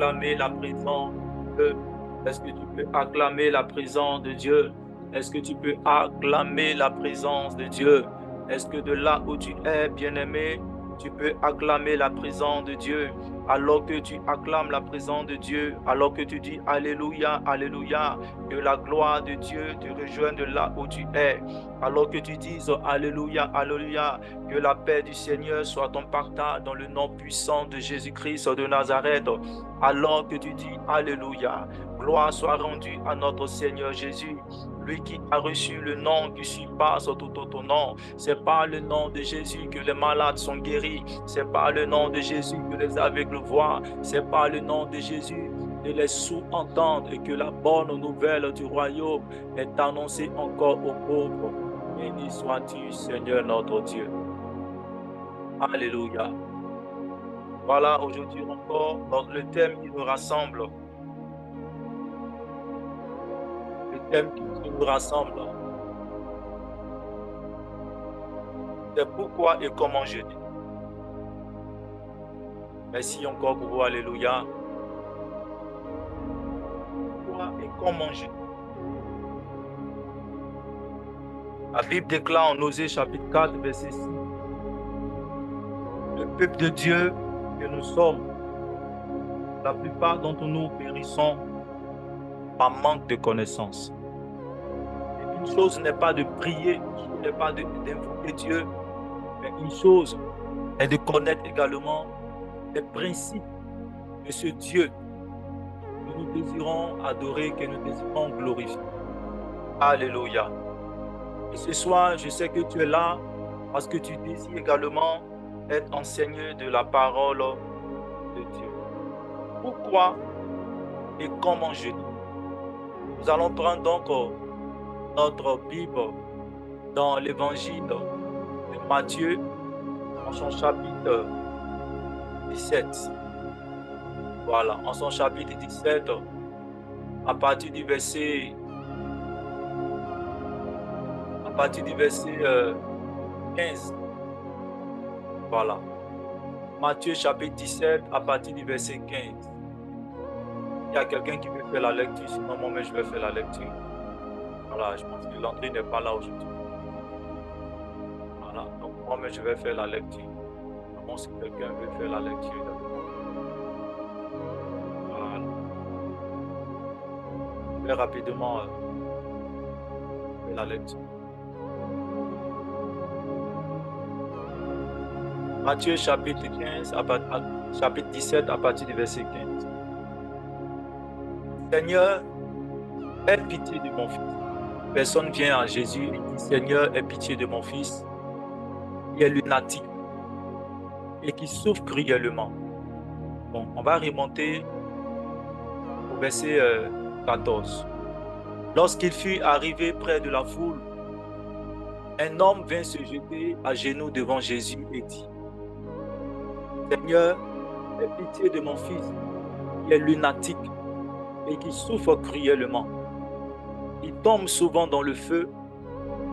acclamer la présence de Dieu? Est-ce que tu peux acclamer la présence de Dieu? Est-ce que tu peux acclamer la présence de Dieu? Est-ce que de là où tu es, bien-aimé, tu peux acclamer la présence de Dieu? Alors que tu acclames la présence de Dieu, alors que tu dis Alléluia, Alléluia, que la gloire de Dieu te rejoigne de là où tu es. Alors que tu dises Alléluia, Alléluia, que la paix du Seigneur soit ton partage dans le nom puissant de Jésus-Christ de Nazareth. Alors que tu dis Alléluia, gloire soit rendue à notre Seigneur Jésus, lui qui a reçu le nom qui surpasse tout autre nom. C'est par le nom de Jésus que les malades sont guéris. C'est par le nom de Jésus que les aveugles voient. C'est par le nom de Jésus que les sourds entendent et que la bonne nouvelle du royaume est annoncée encore aux pauvres. Béni sois-tu, Seigneur notre Dieu. Alléluia. Voilà, aujourd'hui encore, dans le thème qui nous rassemble. Le thème qui nous rassemble, c'est pourquoi et comment jeûner. Merci encore pour vous, Alléluia. Pourquoi et comment jeûner. La Bible déclare en Osée chapitre 4, verset 6. Le peuple de Dieu que nous sommes, la plupart d'entre nous périssons par manque de connaissances. Et une chose n'est pas de prier, une chose n'est pas d'invoquer Dieu, mais une chose est de connaître également les principes de ce Dieu que nous désirons adorer, que nous désirons glorifier. Alléluia. Et ce soir, je sais que tu es là parce que tu désires également être enseigné de la parole de Dieu. Pourquoi et comment jeûner? Nous allons prendre donc notre Bible dans l'évangile de Matthieu, en son chapitre 17. Voilà, en son chapitre 17, à partir du verset 15. Voilà. Matthieu chapitre 17, à partir du verset 15. Il y a quelqu'un qui veut faire la lecture, sinon moi-même je vais faire la lecture. Voilà, je pense que l'entrée n'est pas là aujourd'hui. Voilà, donc moi-même je vais faire la lecture. Vraiment, si quelqu'un veut faire la lecture, voilà. Je vais rapidement faire la lecture. Matthieu chapitre 15, chapitre 17 à partir du verset 15. Seigneur, aie pitié de mon fils. Personne vient à Jésus et dit Seigneur, aie pitié de mon fils. Il est lunatique et qui souffre cruellement. Bon, on va remonter au verset 14. Lorsqu'il fut arrivé près de la foule, un homme vint se jeter à genoux devant Jésus et dit Seigneur, aie pitié de mon fils, il est lunatique et qui souffre cruellement. Il tombe souvent dans le feu,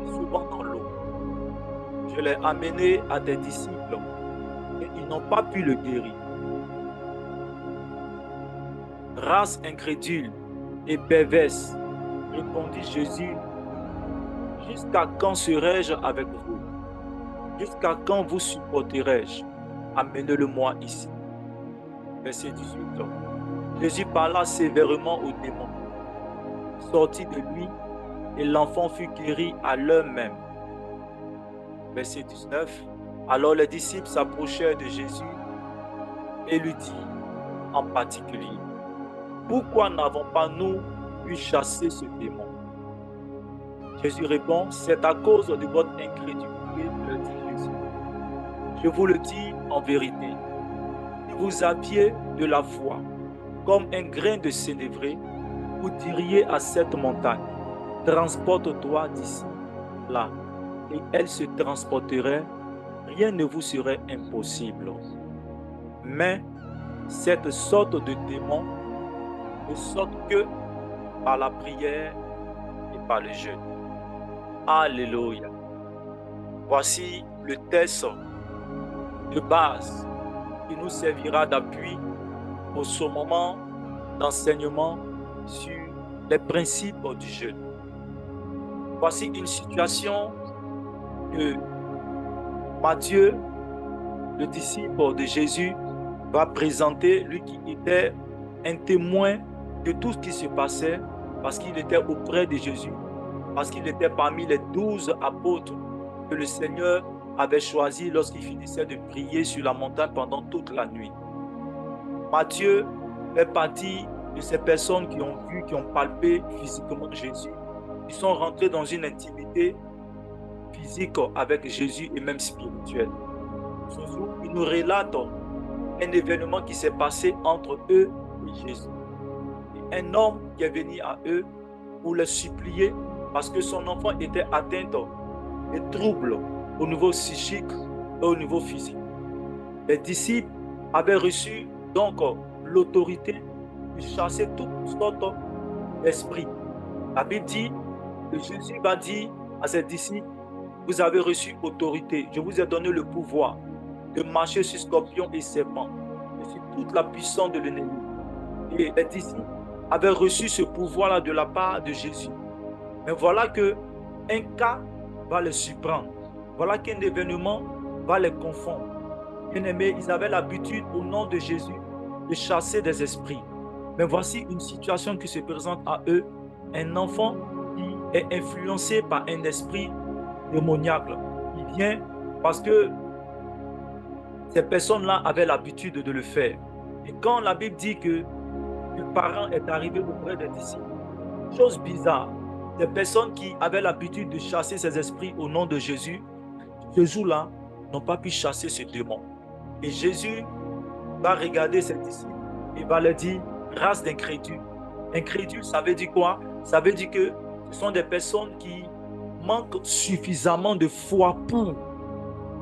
souvent dans l'eau. Je l'ai amené à tes disciples et ils n'ont pas pu le guérir. Race incrédule et perverse, répondit Jésus, jusqu'à quand serai-je avec vous? Jusqu'à quand vous supporterai-je? Amenez-le-moi ici. Verset 18. Jésus parla sévèrement au démon, sortit de lui, et l'enfant fut guéri à l'heure même. Verset 19. Alors les disciples s'approchèrent de Jésus et lui dirent en particulier, pourquoi n'avons pas nous pu chasser ce démon? Jésus répond, c'est à cause de votre incrédulité, le dit Jésus. Je vous le dis en vérité, si vous aviez de la foi, comme un grain de sénévré, vous diriez à cette montagne, transporte-toi d'ici, là, et elle se transporterait, rien ne vous serait impossible. Mais cette sorte de démon ne sort que par la prière et par le jeûne. Alléluia. Voici le texte de base qui nous servira d'appui pour ce moment d'enseignement sur les principes du jeûne. Voici une situation que Matthieu, le disciple de Jésus, va présenter, lui qui était un témoin de tout ce qui se passait, parce qu'il était auprès de Jésus, parce qu'il était parmi les 12 apôtres que le Seigneur avait choisi lorsqu'il finissait de prier sur la montagne pendant toute la nuit. Matthieu fait partie de ces personnes qui ont vu, qui ont palpé physiquement Jésus. Ils sont rentrés dans une intimité physique avec Jésus et même spirituelle. Ce jour, il nous relate un événement qui s'est passé entre eux et Jésus. Et un homme qui est venu à eux pour les supplier parce que son enfant était atteint de troubles au niveau psychique et au niveau physique. Les disciples avaient reçu donc l'autorité de chasser toutes sortes d'esprits. La Bible dit que Jésus va dire à ses disciples, vous avez reçu autorité, je vous ai donné le pouvoir de marcher sur scorpions et serpents, et sur toute la puissance de l'ennemi. Et les disciples avaient reçu ce pouvoir-là de la part de Jésus. Mais voilà qu'un cas va les surprendre. Voilà qu'un événement va les confondre. Bien-aimés, ils avaient l'habitude, au nom de Jésus, de chasser des esprits. Mais voici une situation qui se présente à eux. Un enfant qui est influencé par un esprit démoniaque. Il vient parce que ces personnes-là avaient l'habitude de le faire. Et quand la Bible dit que le parent est arrivé auprès des disciples, chose bizarre, des personnes qui avaient l'habitude de chasser ces esprits au nom de Jésus, ce jour-là, n'ont pas pu chasser ce démon. Et Jésus va regarder ses disciples et va leur dire, race d'incrédules. Incrédule, ça veut dire quoi? Ça veut dire que ce sont des personnes qui manquent suffisamment de foi pour.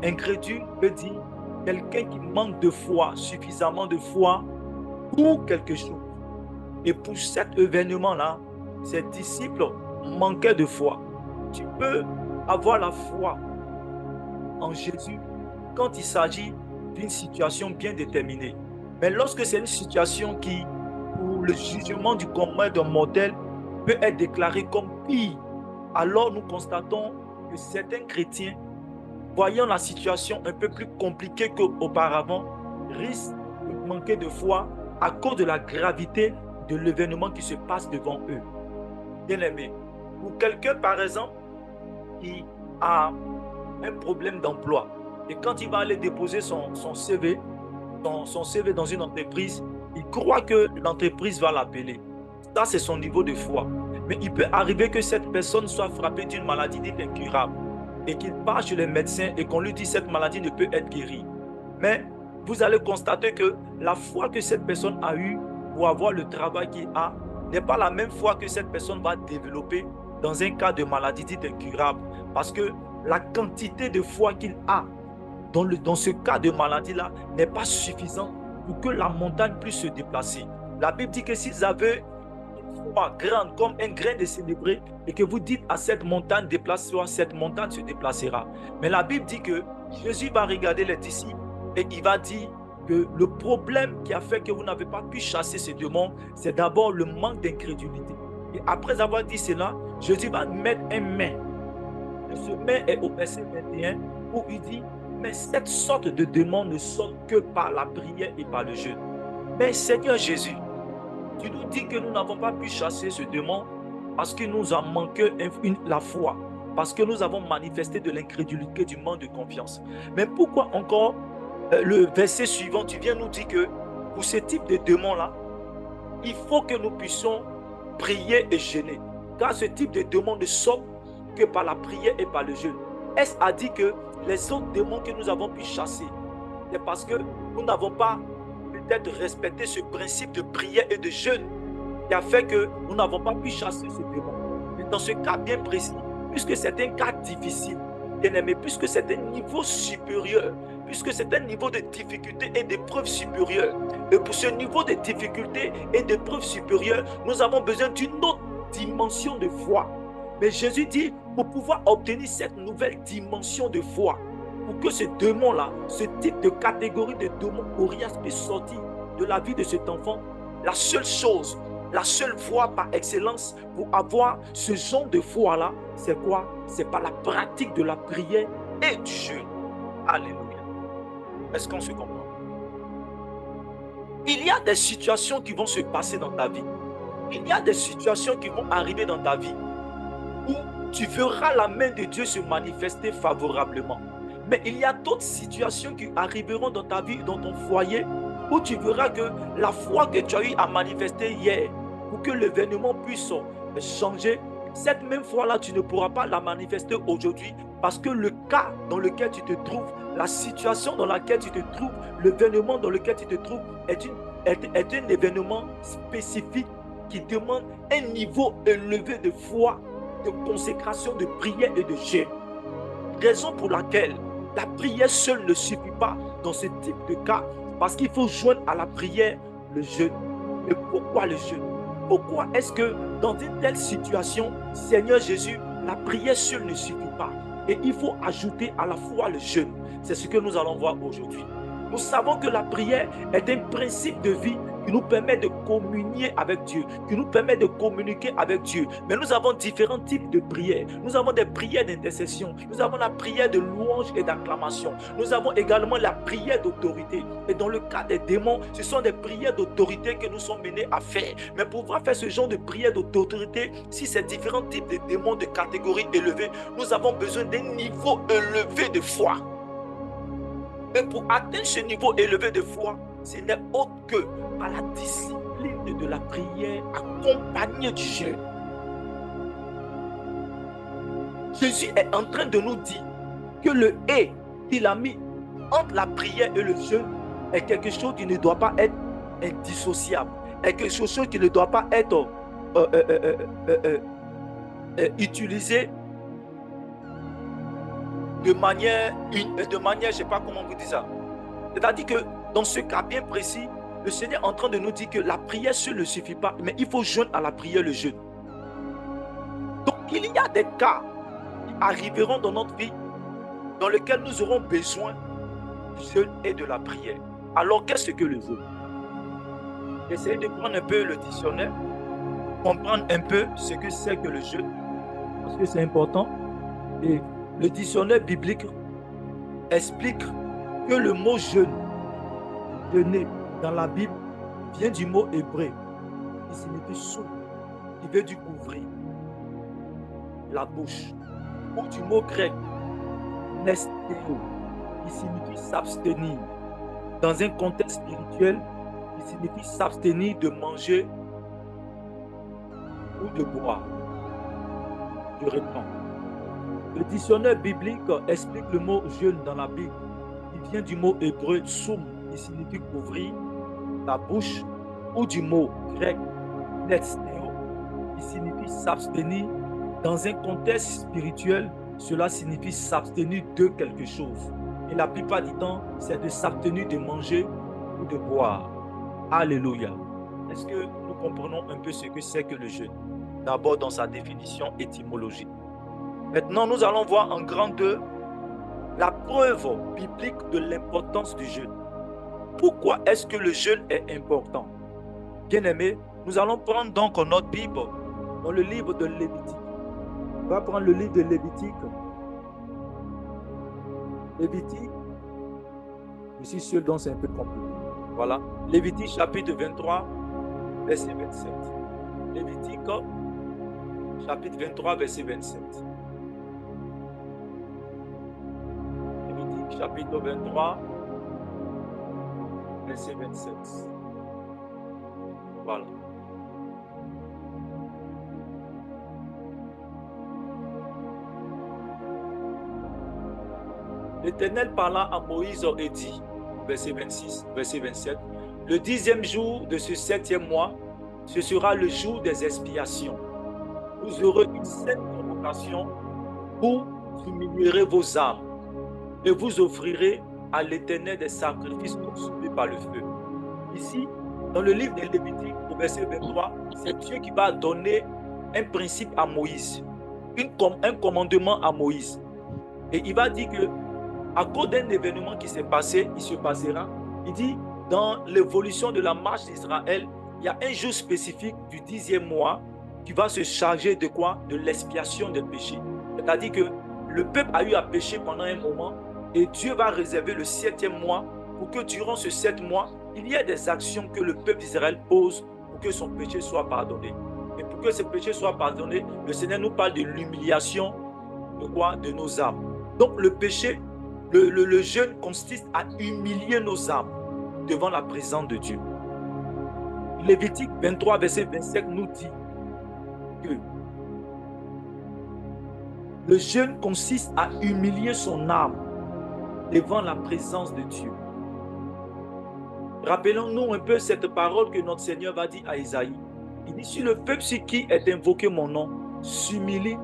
Incrédule veut dire quelqu'un qui manque de foi, suffisamment de foi pour quelque chose. Et pour cet événement-là, ses disciples manquaient de foi. Tu peux avoir la foi en Jésus quand il s'agit d'une situation bien déterminée. Mais lorsque c'est une situation qui, pour le jugement du commun d'un mortel, peut être déclarée comme pire, alors nous constatons que certains chrétiens, voyant la situation un peu plus compliquée qu'auparavant, risquent de manquer de foi à cause de la gravité de l'événement qui se passe devant eux. Bien-aimés, pour quelqu'un, par exemple, qui a un problème d'emploi, et quand il va aller déposer son CV dans une entreprise, il croit que l'entreprise va l'appeler. Ça, c'est son niveau de foi. Mais il peut arriver que cette personne soit frappée d'une maladie dite incurable et qu'il part chez les médecins et qu'on lui dit que cette maladie ne peut être guérie. Mais vous allez constater que la foi que cette personne a eue pour avoir le travail qu'il a n'est pas la même foi que cette personne va développer dans un cas de maladie dite incurable. Parce que la quantité de foi qu'il a dans ce cas de maladie-là n'est pas suffisante pour que la montagne puisse se déplacer. La Bible dit que s'ils avaient une foi grande comme un grain de sénébré et que vous dites à cette montagne déplace-toi, cette montagne se déplacera. Mais la Bible dit que Jésus va regarder les disciples et il va dire que le problème qui a fait que vous n'avez pas pu chasser ce démon, c'est d'abord le manque d'incrédulité. Et après avoir dit cela, Jésus va mettre un mais. Et ce mais est au verset 21 où il dit, mais cette sorte de démon ne sort que par la prière et par le jeûne. Mais Seigneur Jésus, tu nous dis que nous n'avons pas pu chasser ce démon parce que nous en manquons la foi, parce que nous avons manifesté de l'incrédulité, du manque de confiance. Mais pourquoi encore le verset suivant, tu viens nous dire que pour ce type de démon-là, il faut que nous puissions prier et jeûner. Car ce type de démon ne sort que par la prière et par le jeûne. Est-ce à dire que les autres démons que nous avons pu chasser, c'est parce que nous n'avons pas peut-être respecté ce principe de prière et de jeûne qui a fait que nous n'avons pas pu chasser ce démon. Mais dans ce cas bien précis, puisque c'est un cas difficile, bien-aimé, puisque c'est un niveau supérieur, puisque c'est un niveau de difficulté et d'épreuve supérieure, et pour ce niveau de difficulté et d'épreuve supérieure, nous avons besoin d'une autre dimension de foi. Mais Jésus dit, pour pouvoir obtenir cette nouvelle dimension de foi, pour que ce démon-là, ce type de catégorie de démon coriace puisse sortir, de la vie de cet enfant, la seule chose, la seule voie par excellence pour avoir ce genre de foi-là, c'est quoi? C'est par la pratique de la prière et du jeûne. Alléluia. Est-ce qu'on se comprend? Il y a des situations qui vont se passer dans ta vie. Il y a des situations qui vont arriver dans ta vie où tu verras la main de Dieu se manifester favorablement. Mais il y a d'autres situations qui arriveront dans ta vie, dans ton foyer, où tu verras que la foi que tu as eu à manifester hier, pour que l'événement puisse changer, cette même foi-là, tu ne pourras pas la manifester aujourd'hui parce que le cas dans lequel tu te trouves, la situation dans laquelle tu te trouves, l'événement dans lequel tu te trouves est un événement spécifique qui demande un niveau élevé de foi, de consécration, de prière et de jeûne. Raison pour laquelle la prière seule ne suffit pas dans ce type de cas, parce qu'il faut joindre à la prière le jeûne. Mais pourquoi le jeûne? Pourquoi est-ce que dans une telle situation, Seigneur Jésus, la prière seule ne suffit pas et il faut ajouter à la foi le jeûne? C'est ce que nous allons voir aujourd'hui. Nous savons que la prière est un principe de vie qui nous permet de communier avec Dieu, qui nous permet de communiquer avec Dieu. Mais nous avons différents types de prières. Nous avons des prières d'intercession. Nous avons la prière de louange et d'acclamation. Nous avons également la prière d'autorité. Et dans le cas des démons, ce sont des prières d'autorité que nous sommes menés à faire. Mais pour pouvoir faire ce genre de prière d'autorité, si ces différents types de démons de catégorie élevée, nous avons besoin d'un niveau élevé de foi. Et pour atteindre ce niveau élevé de foi, ce n'est autre que par la discipline de la prière accompagnée du jeûne. Jésus est en train de nous dire que le et qu'il a mis entre la prière et le jeûne est quelque chose qui ne doit pas être indissociable, est quelque chose qui ne doit pas être utilisé de manière, je ne sais pas comment vous dire ça. C'est-à-dire que dans ce cas bien précis, le Seigneur est en train de nous dire que la prière seule ne suffit pas, mais il faut joindre à la prière le jeûne. Donc il y a des cas qui arriveront dans notre vie dans lesquels nous aurons besoin du jeûne et de la prière. Alors qu'est-ce que le jeûne? Essayez de prendre un peu le dictionnaire, comprendre un peu ce que c'est que le jeûne, parce que c'est important. Et le dictionnaire biblique explique que le mot jeûne, jeûner dans la Bible, vient du mot hébreu qui signifie sous, qui veut dire ouvrir la bouche, ou du mot grec nestéo, qui signifie s'abstenir. Dans un contexte spirituel, qui signifie s'abstenir de manger ou de boire. Je réponds. Le dictionnaire biblique explique le mot jeûne dans la Bible, qui vient du mot hébreu soum, qui signifie ouvrir la bouche, ou du mot grec nestéo, qui signifie s'abstenir. Dans un contexte spirituel, cela signifie s'abstenir de quelque chose. Et la plupart du temps, c'est de s'abstenir de manger ou de boire. Alléluia. Est-ce que nous comprenons un peu ce que c'est que le jeûne? D'abord dans sa définition étymologique. Maintenant, nous allons voir en grand 2 la preuve biblique de l'importance du jeûne. Pourquoi est-ce que le jeûne est important? Bien-aimés, nous allons prendre donc notre Bible dans le livre de Lévitique. On va prendre le livre de Lévitique. Lévitique, je suis seul donc c'est un peu compliqué. Voilà, Lévitique chapitre 23, verset 27. Lévitique chapitre 23, verset 27. Lévitique chapitre 23, verset 27. Voilà. L'Éternel parla à Moïse et dit, verset 26, verset 27, le 10e jour de ce 7e mois, ce sera le jour des expiations. Vous aurez une sainte convocation où vous humilierez vos âmes et vous offrirez à l'Éternel des sacrifices consumés par le feu. Ici, dans le livre de Lévitique, au verset 23, c'est Dieu qui va donner un principe à Moïse, un commandement à Moïse. Et il va dire que à cause d'un événement qui s'est passé, il se passera, il dit, dans l'évolution de la marche d'Israël, il y a un jour spécifique du 10e mois qui va se charger de quoi? De l'expiation des péchés. C'est-à-dire que le peuple a eu à pécher pendant un moment et Dieu va réserver le 7e mois pour que durant ce 7 mois, il y ait des actions que le peuple d'Israël pose pour que son péché soit pardonné. Et pour que ce péché soit pardonné, le Seigneur nous parle de l'humiliation de quoi? De nos âmes. Donc le péché, le jeûne consiste à humilier nos âmes devant la présence de Dieu. Lévitique 23, verset 27 nous dit que le jeûne consiste à humilier son âme devant la présence de Dieu. Rappelons-nous un peu cette parole que notre Seigneur va dire à Isaïe. Il dit, si le peuple sur qui est invoqué mon nom s'humilie,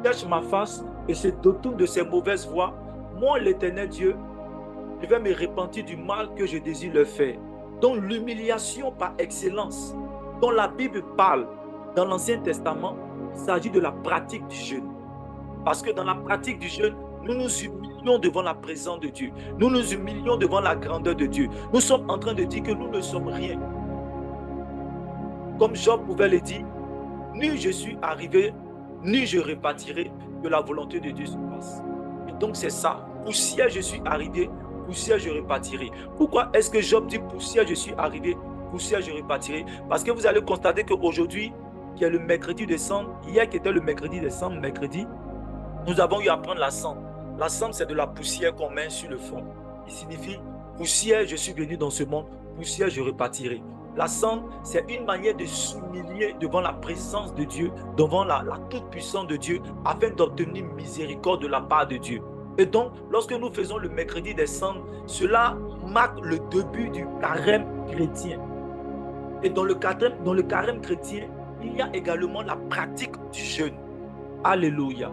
cherche ma face et se détourne de ses mauvaises voies, moi, l'Éternel Dieu, je vais me repentir du mal que je désire leur faire. Donc l'humiliation par excellence dont la Bible parle dans l'Ancien Testament, il s'agit de la pratique du jeûne. Parce que dans la pratique du jeûne, nous nous humilions devant la présence de Dieu. Nous nous humilions devant la grandeur de Dieu. Nous sommes en train de dire que nous ne sommes rien. Comme Job pouvait le dire, ni je suis arrivé, ni je repartirai, que la volonté de Dieu se passe. Et donc c'est ça. Poussière, je suis arrivé, poussière, je repartirai. Pourquoi est-ce que Job dit poussière, je suis arrivé, poussière, je repartirai? Parce que vous allez constater qu'aujourd'hui, qui est le mercredi de cendre, hier qui était le mercredi de cendre, mercredi, nous avons eu à prendre la cendre. La cendre, c'est de la poussière qu'on met sur le front. Il signifie poussière, je suis venu dans ce monde, poussière, je repartirai. La cendre, c'est une manière de s'humilier devant la présence de Dieu, devant la toute-puissance de Dieu, afin d'obtenir miséricorde de la part de Dieu. Et donc, lorsque nous faisons le mercredi des cendres, cela marque le début du carême chrétien. Et dans le carême chrétien, il y a également la pratique du jeûne. Alléluia.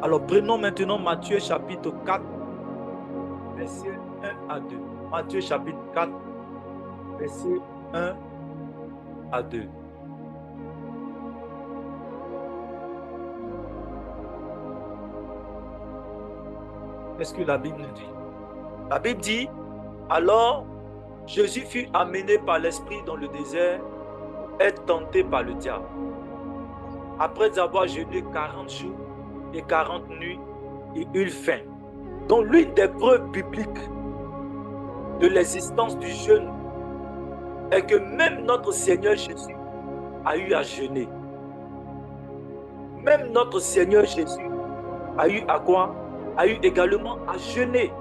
Alors prenons maintenant Matthieu chapitre 4, verset 1 à 2. Matthieu chapitre 4, verset 1 à 2. Qu'est-ce que la Bible nous dit? La Bible dit, alors Jésus fut amené par l'Esprit dans le désert pour être tenté par le diable. Après avoir jeûné 40 jours et 40 nuits, il eut faim. Donc l'une des preuves bibliques de l'existence du jeûne est que même notre Seigneur Jésus a eu à jeûner. Même notre Seigneur Jésus a eu à quoi? A eu également à jeûner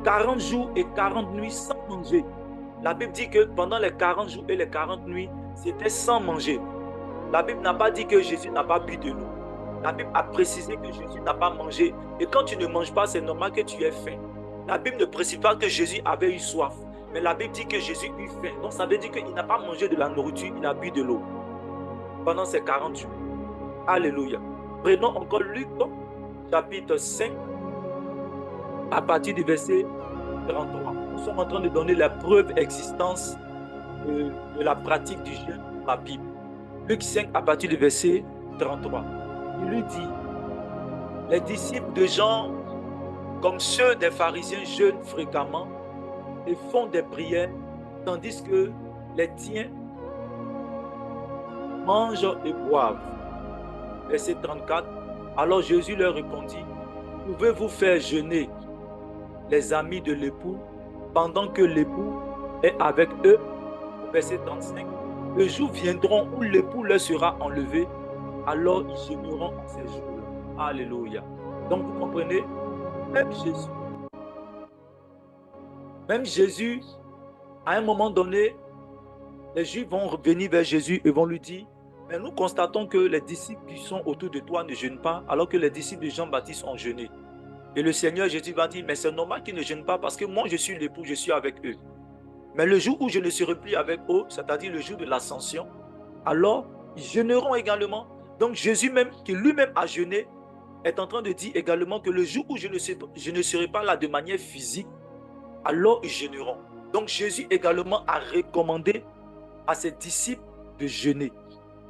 40 jours et 40 nuits sans manger. La Bible dit que pendant les 40 jours et les 40 nuits, c'était sans manger. La Bible n'a pas dit que Jésus n'a pas bu de l'eau. La Bible a précisé que Jésus n'a pas mangé. Et quand tu ne manges pas, c'est normal que tu aies faim. La Bible ne précise pas que Jésus avait eu soif. Mais la Bible dit que Jésus eut faim. Donc ça veut dire qu'il n'a pas mangé de la nourriture, il a bu de l'eau pendant ces 40 jours. Alléluia. Prenons encore Luc, chapitre 5, à partir du verset 33. Nous sommes en train de donner la preuve existence de la pratique du jeûne dans la Bible. Luc 5, à partir du verset 33. Il lui dit, les disciples de Jean, comme ceux des pharisiens, jeûnent fréquemment et font des prières, tandis que les tiens mangent et boivent. Verset 34. Alors Jésus leur répondit, pouvez-vous faire jeûner les amis de l'époux pendant que l'époux est avec eux? Verset 35. Les jours viendront où l'époux leur sera enlevé, alors ils jeûneront en ces jours-là. Alléluia. Donc vous comprenez, même Jésus, à un moment donné, les Juifs vont revenir vers Jésus et vont lui dire, mais nous constatons que les disciples qui sont autour de toi ne jeûnent pas, alors que les disciples de Jean-Baptiste ont jeûné. Et le Seigneur Jésus va dire, mais c'est normal qu'ils ne jeûnent pas parce que moi je suis l'époux, je suis avec eux. Mais le jour où je ne serai plus avec eux, c'est-à-dire le jour de l'ascension, alors ils jeûneront également. Donc Jésus même, qui lui-même a jeûné, est en train de dire également que le jour où je ne serai pas là de manière physique, alors ils jeûneront. Donc Jésus également a recommandé à ses disciples de jeûner.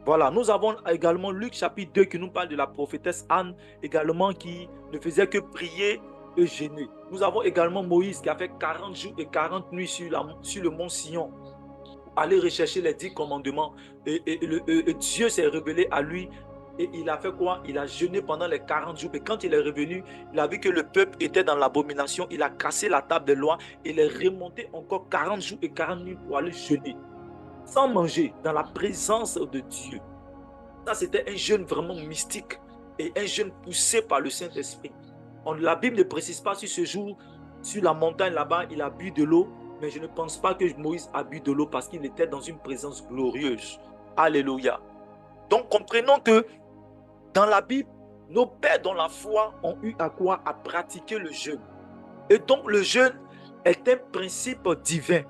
Voilà, nous avons également Luc chapitre 2 qui nous parle de la prophétesse Anne, également qui ne faisait que prier et jeûner. Nous avons également Moïse qui a fait 40 jours et 40 nuits sur le mont Sion, aller rechercher les 10 commandements. Et Dieu s'est révélé à lui. Et il a fait quoi? Il a jeûné pendant les 40 jours. Et quand il est revenu, il a vu que le peuple était dans l'abomination. Il a cassé la table de loi. Il est remonté encore 40 jours et 40 nuits pour aller jeûner, sans manger, dans la présence de Dieu. Ça, c'était un jeûne vraiment mystique et un jeûne poussé par le Saint-Esprit. La Bible ne précise pas si ce jour, sur la montagne là-bas, il a bu de l'eau, mais je ne pense pas que Moïse a bu de l'eau parce qu'il était dans une présence glorieuse. Alléluia. Donc, comprenons que dans la Bible, nos pères dans la foi ont eu à quoi? À pratiquer le jeûne. Et donc, le jeûne est un principe divin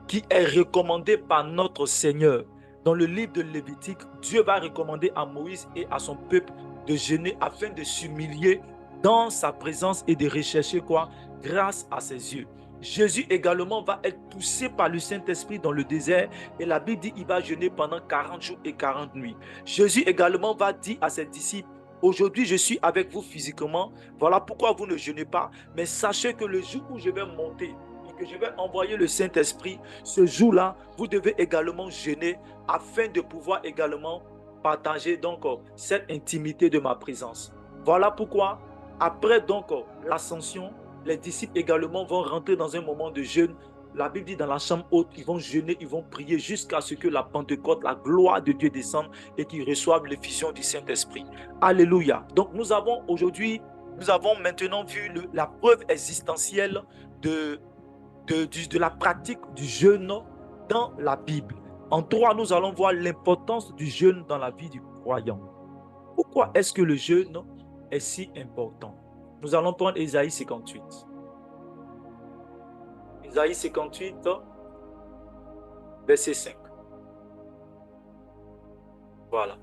qui est recommandé par notre Seigneur. Dans le livre de Lévitique, Dieu va recommander à Moïse et à son peuple de jeûner afin de s'humilier dans sa présence et de rechercher quoi? Grâce à ses yeux. Jésus également va être poussé par le Saint-Esprit dans le désert et la Bible dit qu'il va jeûner pendant 40 jours et 40 nuits. Jésus également va dire à ses disciples: aujourd'hui je suis avec vous physiquement, voilà pourquoi vous ne jeûnez pas, mais sachez que le jour où je vais monter, que je vais envoyer le Saint-Esprit, ce jour-là, vous devez également jeûner afin de pouvoir également partager donc cette intimité de ma présence. Voilà pourquoi, après donc l'ascension, les disciples également vont rentrer dans un moment de jeûne. La Bible dit dans la chambre haute, ils vont jeûner, ils vont prier jusqu'à ce que la Pentecôte, la gloire de Dieu descende et qu'ils reçoivent l'effusion du Saint-Esprit. Alléluia. Donc nous avons maintenant vu la preuve existentielle de la pratique du jeûne dans la Bible. En 3, nous allons voir l'importance du jeûne dans la vie du croyant. Pourquoi est-ce que le jeûne est si important? Nous allons prendre Ésaïe 58. Ésaïe 58, verset 5. Voilà.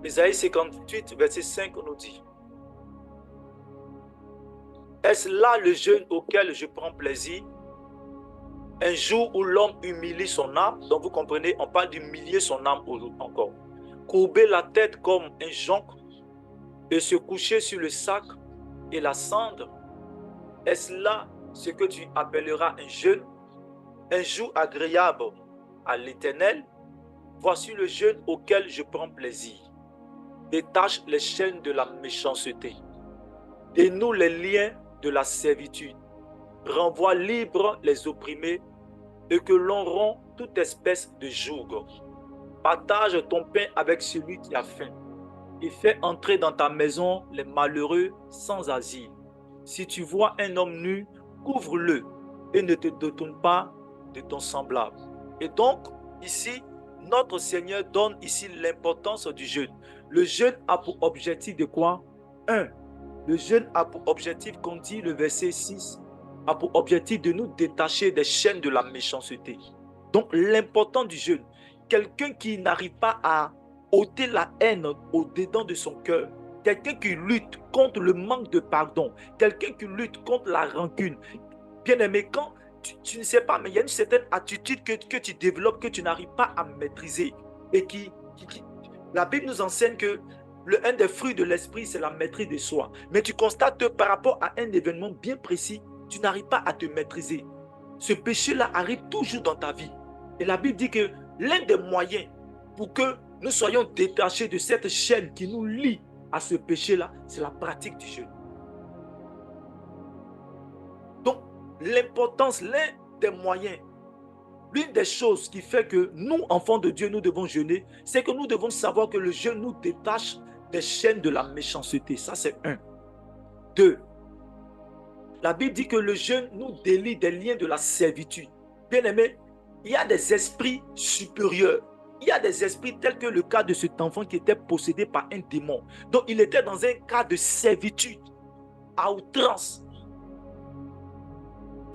Ésaïe 58, verset 5 nous dit: est-ce là le jeûne auquel je prends plaisir? Un jour où l'homme humilie son âme. Donc vous comprenez, on parle d'humilier son âme encore. Courber la tête comme un jonc et se coucher sur le sac et la cendre. Est-ce là ce que tu appelleras un jeûne? Un jour agréable à l'Éternel? Voici le jeûne auquel je prends plaisir. Détache les chaînes de la méchanceté. Dénoue les liens de la servitude. Renvoie libre les opprimés et que l'on rompt toute espèce de joug. Partage ton pain avec celui qui a faim et fais entrer dans ta maison les malheureux sans asile. Si tu vois un homme nu, couvre-le et ne te détourne pas de ton semblable. Et donc, ici, notre Seigneur donne ici l'importance du jeûne. Le jeûne a pour objectif de quoi? 1. Le jeûne a pour objectif, comme dit le verset 6, a pour objectif de nous détacher des chaînes de la méchanceté. Donc l'important du jeûne, quelqu'un qui n'arrive pas à ôter la haine au-dedans de son cœur, quelqu'un qui lutte contre le manque de pardon, quelqu'un qui lutte contre la rancune. Bien-aimé, quand tu ne sais pas, mais il y a une certaine attitude que tu développes, que tu n'arrives pas à maîtriser. Et la Bible nous enseigne que un des fruits de l'esprit, c'est la maîtrise de soi. Mais tu constates que par rapport à un événement bien précis, tu n'arrives pas à te maîtriser. Ce péché-là arrive toujours dans ta vie. Et la Bible dit que l'un des moyens pour que nous soyons détachés de cette chaîne qui nous lie à ce péché-là, c'est la pratique du jeûne. Donc, l'importance, l'un des moyens, l'une des choses qui fait que nous, enfants de Dieu, nous devons jeûner, c'est que nous devons savoir que le jeûne nous détache des chaînes de la méchanceté. Ça, c'est 1. 2. La Bible dit que le jeûne nous délie des liens de la servitude. Bien-aimé, il y a des esprits supérieurs. Il y a des esprits tels que le cas de cet enfant qui était possédé par un démon. Donc, il était dans un cas de servitude à outrance.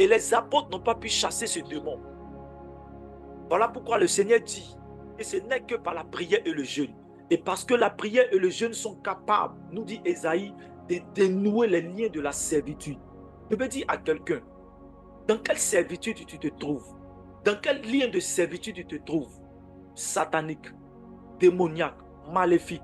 Et les apôtres n'ont pas pu chasser ce démon. Voilà pourquoi le Seigneur dit que ce n'est que par la prière et le jeûne. Et parce que la prière et le jeûne sont capables, nous dit Ésaïe, de dénouer les liens de la servitude. Je veux dire à quelqu'un, dans quelle servitude tu te trouves? Dans quel lien de servitude tu te trouves? Satanique, démoniaque, maléfique.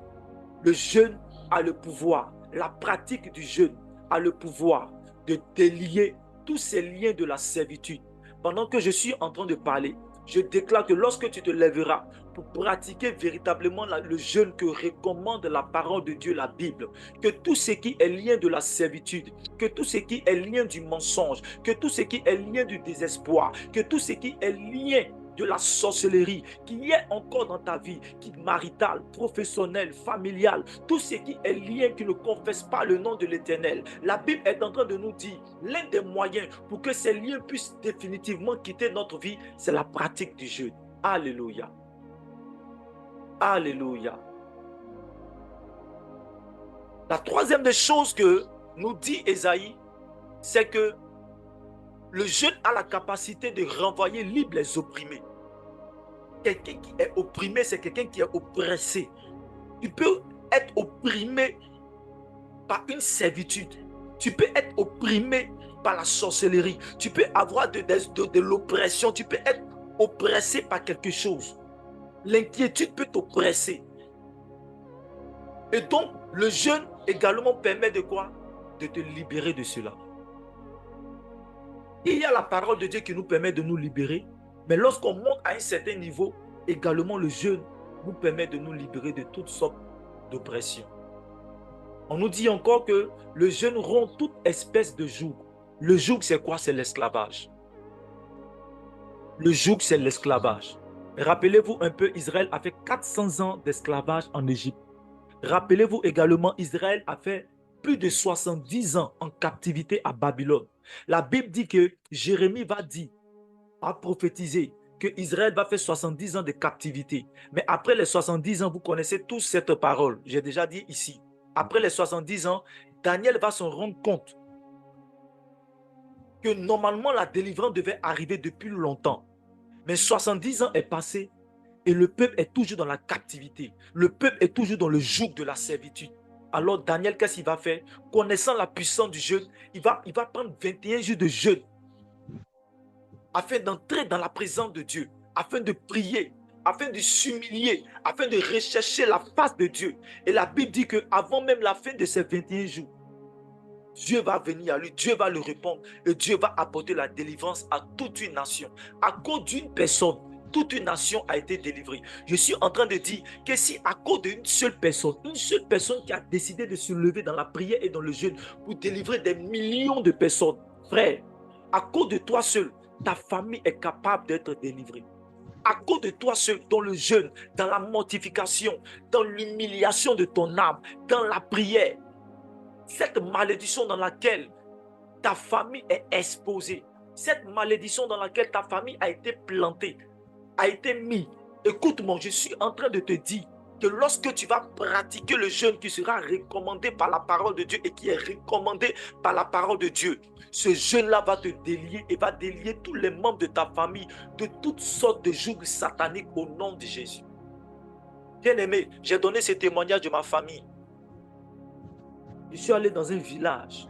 Le jeûne a le pouvoir, la pratique du jeûne a le pouvoir de délier tous ces liens de la servitude. Pendant que je suis en train de parler, je déclare que lorsque tu te lèveras pour pratiquer véritablement le jeûne que recommande la parole de Dieu, la Bible, que tout ce qui est lien de la servitude, que tout ce qui est lien du mensonge, que tout ce qui est lien du désespoir, que tout ce qui est lien de la sorcellerie, qu'il y ait encore dans ta vie, qui maritale, professionnelle, familiale, tout ce qui est lien qui ne confesse pas le nom de l'Éternel. La Bible est en train de nous dire, l'un des moyens pour que ces liens puissent définitivement quitter notre vie, c'est la pratique du jeûne. Alléluia. Alléluia. La troisième des choses que nous dit Ésaïe, c'est que le jeûne a la capacité de renvoyer libres les opprimés. Quelqu'un qui est opprimé, c'est quelqu'un qui est oppressé. Tu peux être opprimé par une servitude. Tu peux être opprimé par la sorcellerie. Tu peux avoir de l'oppression. Tu peux être oppressé par quelque chose. L'inquiétude peut t'oppresser. Et donc, le jeûne également permet de quoi? De te libérer de cela. Il y a la parole de Dieu qui nous permet de nous libérer. Mais lorsqu'on monte à un certain niveau, également le jeûne nous permet de nous libérer de toutes sortes d'oppressions. On nous dit encore que le jeûne rompt toute espèce de joug. Le joug, c'est quoi? C'est l'esclavage. Le joug, c'est l'esclavage. Rappelez-vous un peu, Israël a fait 400 ans d'esclavage en Égypte. Rappelez-vous également, Israël a fait plus de 70 ans en captivité à Babylone. La Bible dit que Jérémie a prophétisé que Israël va faire 70 ans de captivité. Mais après les 70 ans, vous connaissez tous cette parole. J'ai déjà dit ici. Après les 70 ans, Daniel va se rendre compte que normalement la délivrance devait arriver depuis longtemps. Mais 70 ans est passé et le peuple est toujours dans la captivité. Le peuple est toujours dans le joug de la servitude. Alors Daniel, qu'est-ce qu'il va faire? Connaissant la puissance du jeûne, il va prendre 21 jours de jeûne afin d'entrer dans la présence de Dieu, afin de prier, afin de s'humilier, afin de rechercher la face de Dieu. Et la Bible dit qu'avant même la fin de ces 21 jours, Dieu va venir à lui, Dieu va lui répondre et Dieu va apporter la délivrance à toute une nation. À cause d'une personne, toute une nation a été délivrée. Je suis en train de dire que si à cause d'une seule personne qui a décidé de se lever dans la prière et dans le jeûne pour délivrer des millions de personnes, frère, à cause de toi seul, ta famille est capable d'être délivrée. À cause de toi seul, dans le jeûne, dans la mortification, dans l'humiliation de ton âme, dans la prière, cette malédiction dans laquelle ta famille est exposée, cette malédiction dans laquelle ta famille a été plantée, a été mise. Écoute-moi, je suis en train de te dire que lorsque tu vas pratiquer le jeûne qui sera recommandé par la parole de Dieu et qui est recommandé par la parole de Dieu, ce jeûne-là va te délier et va délier tous les membres de ta famille de toutes sortes de jougs sataniques au nom de Jésus. Bien-aimé, j'ai donné ce témoignage de ma famille. Je suis allé dans un village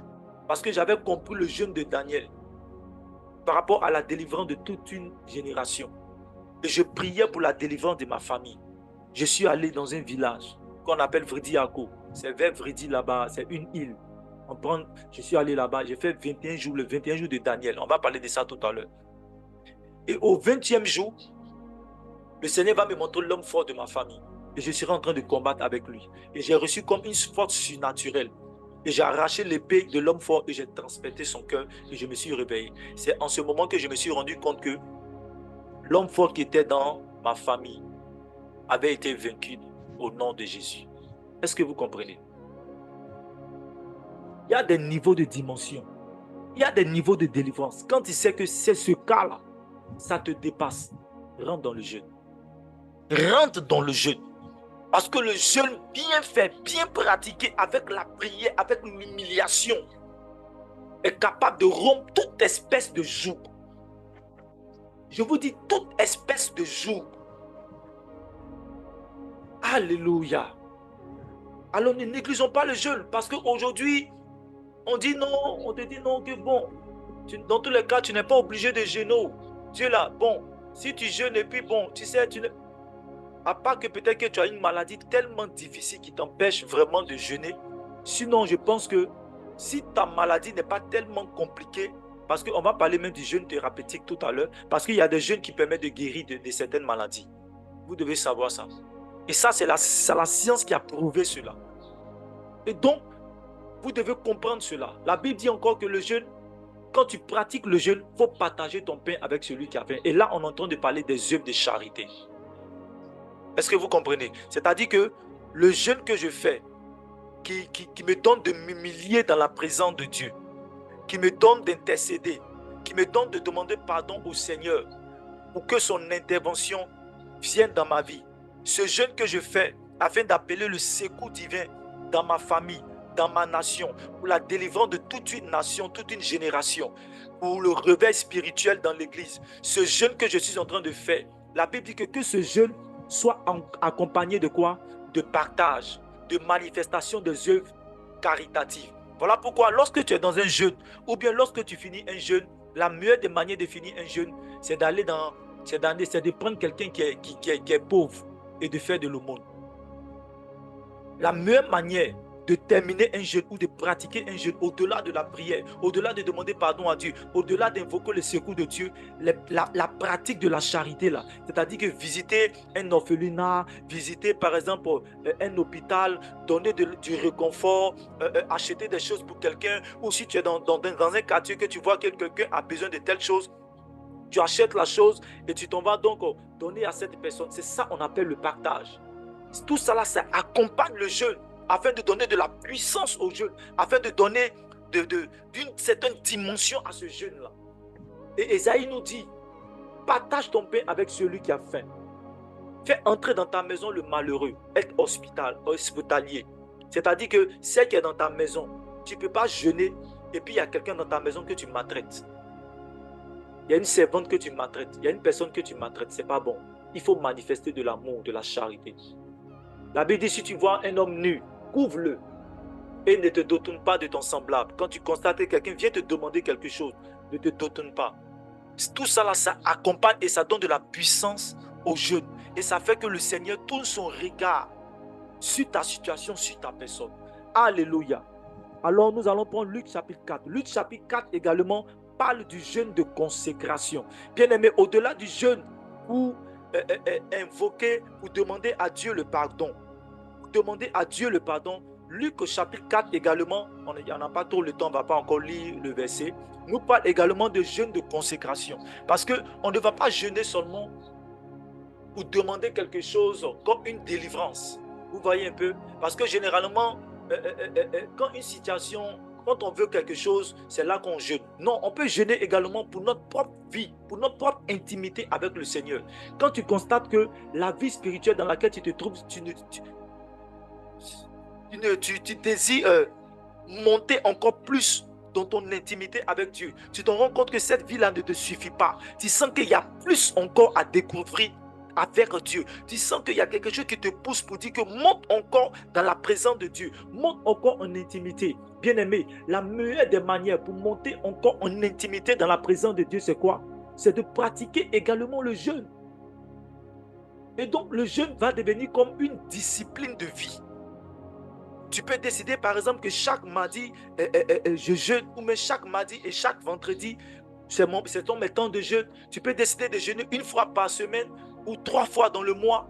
parce que j'avais compris le jeûne de Daniel par rapport à la délivrance de toute une génération. Et je priais pour la délivrance de ma famille. Je suis allé dans un village qu'on appelle Vridiako. C'est vers Vridi là-bas, c'est une île. Je suis allé là-bas, j'ai fait 21 jours, le 21 jours de Daniel. On va parler de ça tout à l'heure. Et au 20e jour, le Seigneur va me montrer l'homme fort de ma famille. Et je serai en train de combattre avec lui. Et j'ai reçu comme une force surnaturelle. Et j'ai arraché l'épée de l'homme fort et j'ai transpercé son cœur et je me suis réveillé. C'est en ce moment que je me suis rendu compte que l'homme fort qui était dans ma famille avait été vaincu au nom de Jésus. Est-ce que vous comprenez? Il y a des niveaux de dimension. Il y a des niveaux de délivrance. Quand tu sais que c'est ce cas-là, ça te dépasse, rentre dans le jeûne. Rentre dans le jeûne. Parce que le jeûne bien fait, bien pratiqué avec la prière, avec l'humiliation, est capable de rompre toute espèce de joug. Je vous dis toute espèce de joug. Alléluia. Alors ne négligeons pas le jeûne parce qu'aujourd'hui, on dit non, on te dit non, que bon, dans tous les cas, tu n'es pas obligé de jeûner. Tu es là, bon, si tu jeûnes et puis bon, tu sais, À part que peut-être que tu as une maladie tellement difficile qui t'empêche vraiment de jeûner. Sinon, je pense que si ta maladie n'est pas tellement compliquée, parce qu'on va parler même du jeûne thérapeutique tout à l'heure, parce qu'il y a des jeûnes qui permettent de guérir de certaines maladies. Vous devez savoir ça. Et ça, c'est la science qui a prouvé cela. Et donc, vous devez comprendre cela. La Bible dit encore que le jeûne, quand tu pratiques le jeûne, il faut partager ton pain avec celui qui a faim. Et là, on est en train de parler des œuvres de charité. Est-ce que vous comprenez? C'est-à-dire que le jeûne que je fais, qui me donne de m'humilier dans la présence de Dieu, qui me donne d'intercéder, qui me donne de demander pardon au Seigneur pour que son intervention vienne dans ma vie. Ce jeûne que je fais afin d'appeler le secours divin dans ma famille, dans ma nation, pour la délivrance de toute une nation, toute une génération, pour le réveil spirituel dans l'église. Ce jeûne que je suis en train de faire, la Bible dit que ce jeûne soit accompagné de quoi? De partage, de manifestation des œuvres caritatives. Voilà pourquoi lorsque tu es dans un jeûne, ou bien lorsque tu finis un jeûne, la meilleure des manières de finir un jeûne, c'est d'aller dans, c'est de prendre quelqu'un qui est pauvre et de faire de l'aumône. La meilleure manière de terminer un jeûne ou de pratiquer un jeûne au-delà de la prière, au-delà de demander pardon à Dieu, au-delà d'invoquer le secours de Dieu, la pratique de la charité là, c'est-à-dire que visiter un orphelinat, visiter par exemple un hôpital, donner du réconfort, acheter des choses pour quelqu'un, ou si tu es dans un quartier que tu vois que quelqu'un a besoin de telle chose, tu achètes la chose et tu t'en vas donc donner à cette personne. C'est ça qu'on appelle le partage. Tout ça là, ça accompagne le jeûne afin de donner de la puissance au jeûne, afin de donner d'une certaine dimension à ce jeûne-là. Et Ésaïe nous dit, partage ton pain avec celui qui a faim. Fais entrer dans ta maison le malheureux, être hospitalier. C'est-à-dire que celle qui est dans ta maison, tu ne peux pas jeûner et puis il y a quelqu'un dans ta maison que tu maltraites. Il y a une servante que tu maltraites, il y a une personne que tu maltraites, ce n'est pas bon. Il faut manifester de l'amour, de la charité. La Bible dit, si tu vois un homme nu, couvre-le et ne te détourne pas de ton semblable. Quand tu constates que quelqu'un vient te demander quelque chose, ne te détourne pas. Tout ça là, ça accompagne et ça donne de la puissance aux jeunes. Et ça fait que le Seigneur tourne son regard sur ta situation, sur ta personne. Alléluia. Alors nous allons prendre Luc chapitre 4. Luc chapitre 4 également parle du jeûne de consécration. Bien aimé, au-delà du jeûne pour invoquer ou demander à Dieu le pardon. Demander à Dieu le pardon. Luc au chapitre 4 également, on n'a pas trop le temps, on ne va pas encore lire le verset, nous parle également de jeûne de consécration. Parce qu'on ne va pas jeûner seulement pour demander quelque chose comme une délivrance. Vous voyez un peu? Parce que généralement, quand une situation, quand on veut quelque chose, c'est là qu'on jeûne. Non, on peut jeûner également pour notre propre vie, pour notre propre intimité avec le Seigneur. Quand tu constates que la vie spirituelle dans laquelle tu te trouves, tu désires monter encore plus dans ton intimité avec Dieu. Tu te rends compte que cette vie-là ne te suffit pas. Tu sens qu'il y a plus encore à découvrir avec Dieu. Tu sens qu'il y a quelque chose qui te pousse pour dire que monte encore dans la présence de Dieu. Monte encore en intimité. Bien-aimé, la meilleure des manières pour monter encore en intimité dans la présence de Dieu, c'est quoi? C'est de pratiquer également le jeûne. Et donc, le jeûne va devenir comme une discipline de vie. Tu peux décider par exemple que chaque mardi, je jeûne, ou même chaque mardi et chaque vendredi, c'est mes temps de jeûne. Tu peux décider de jeûner une fois par semaine ou 3 fois dans le mois.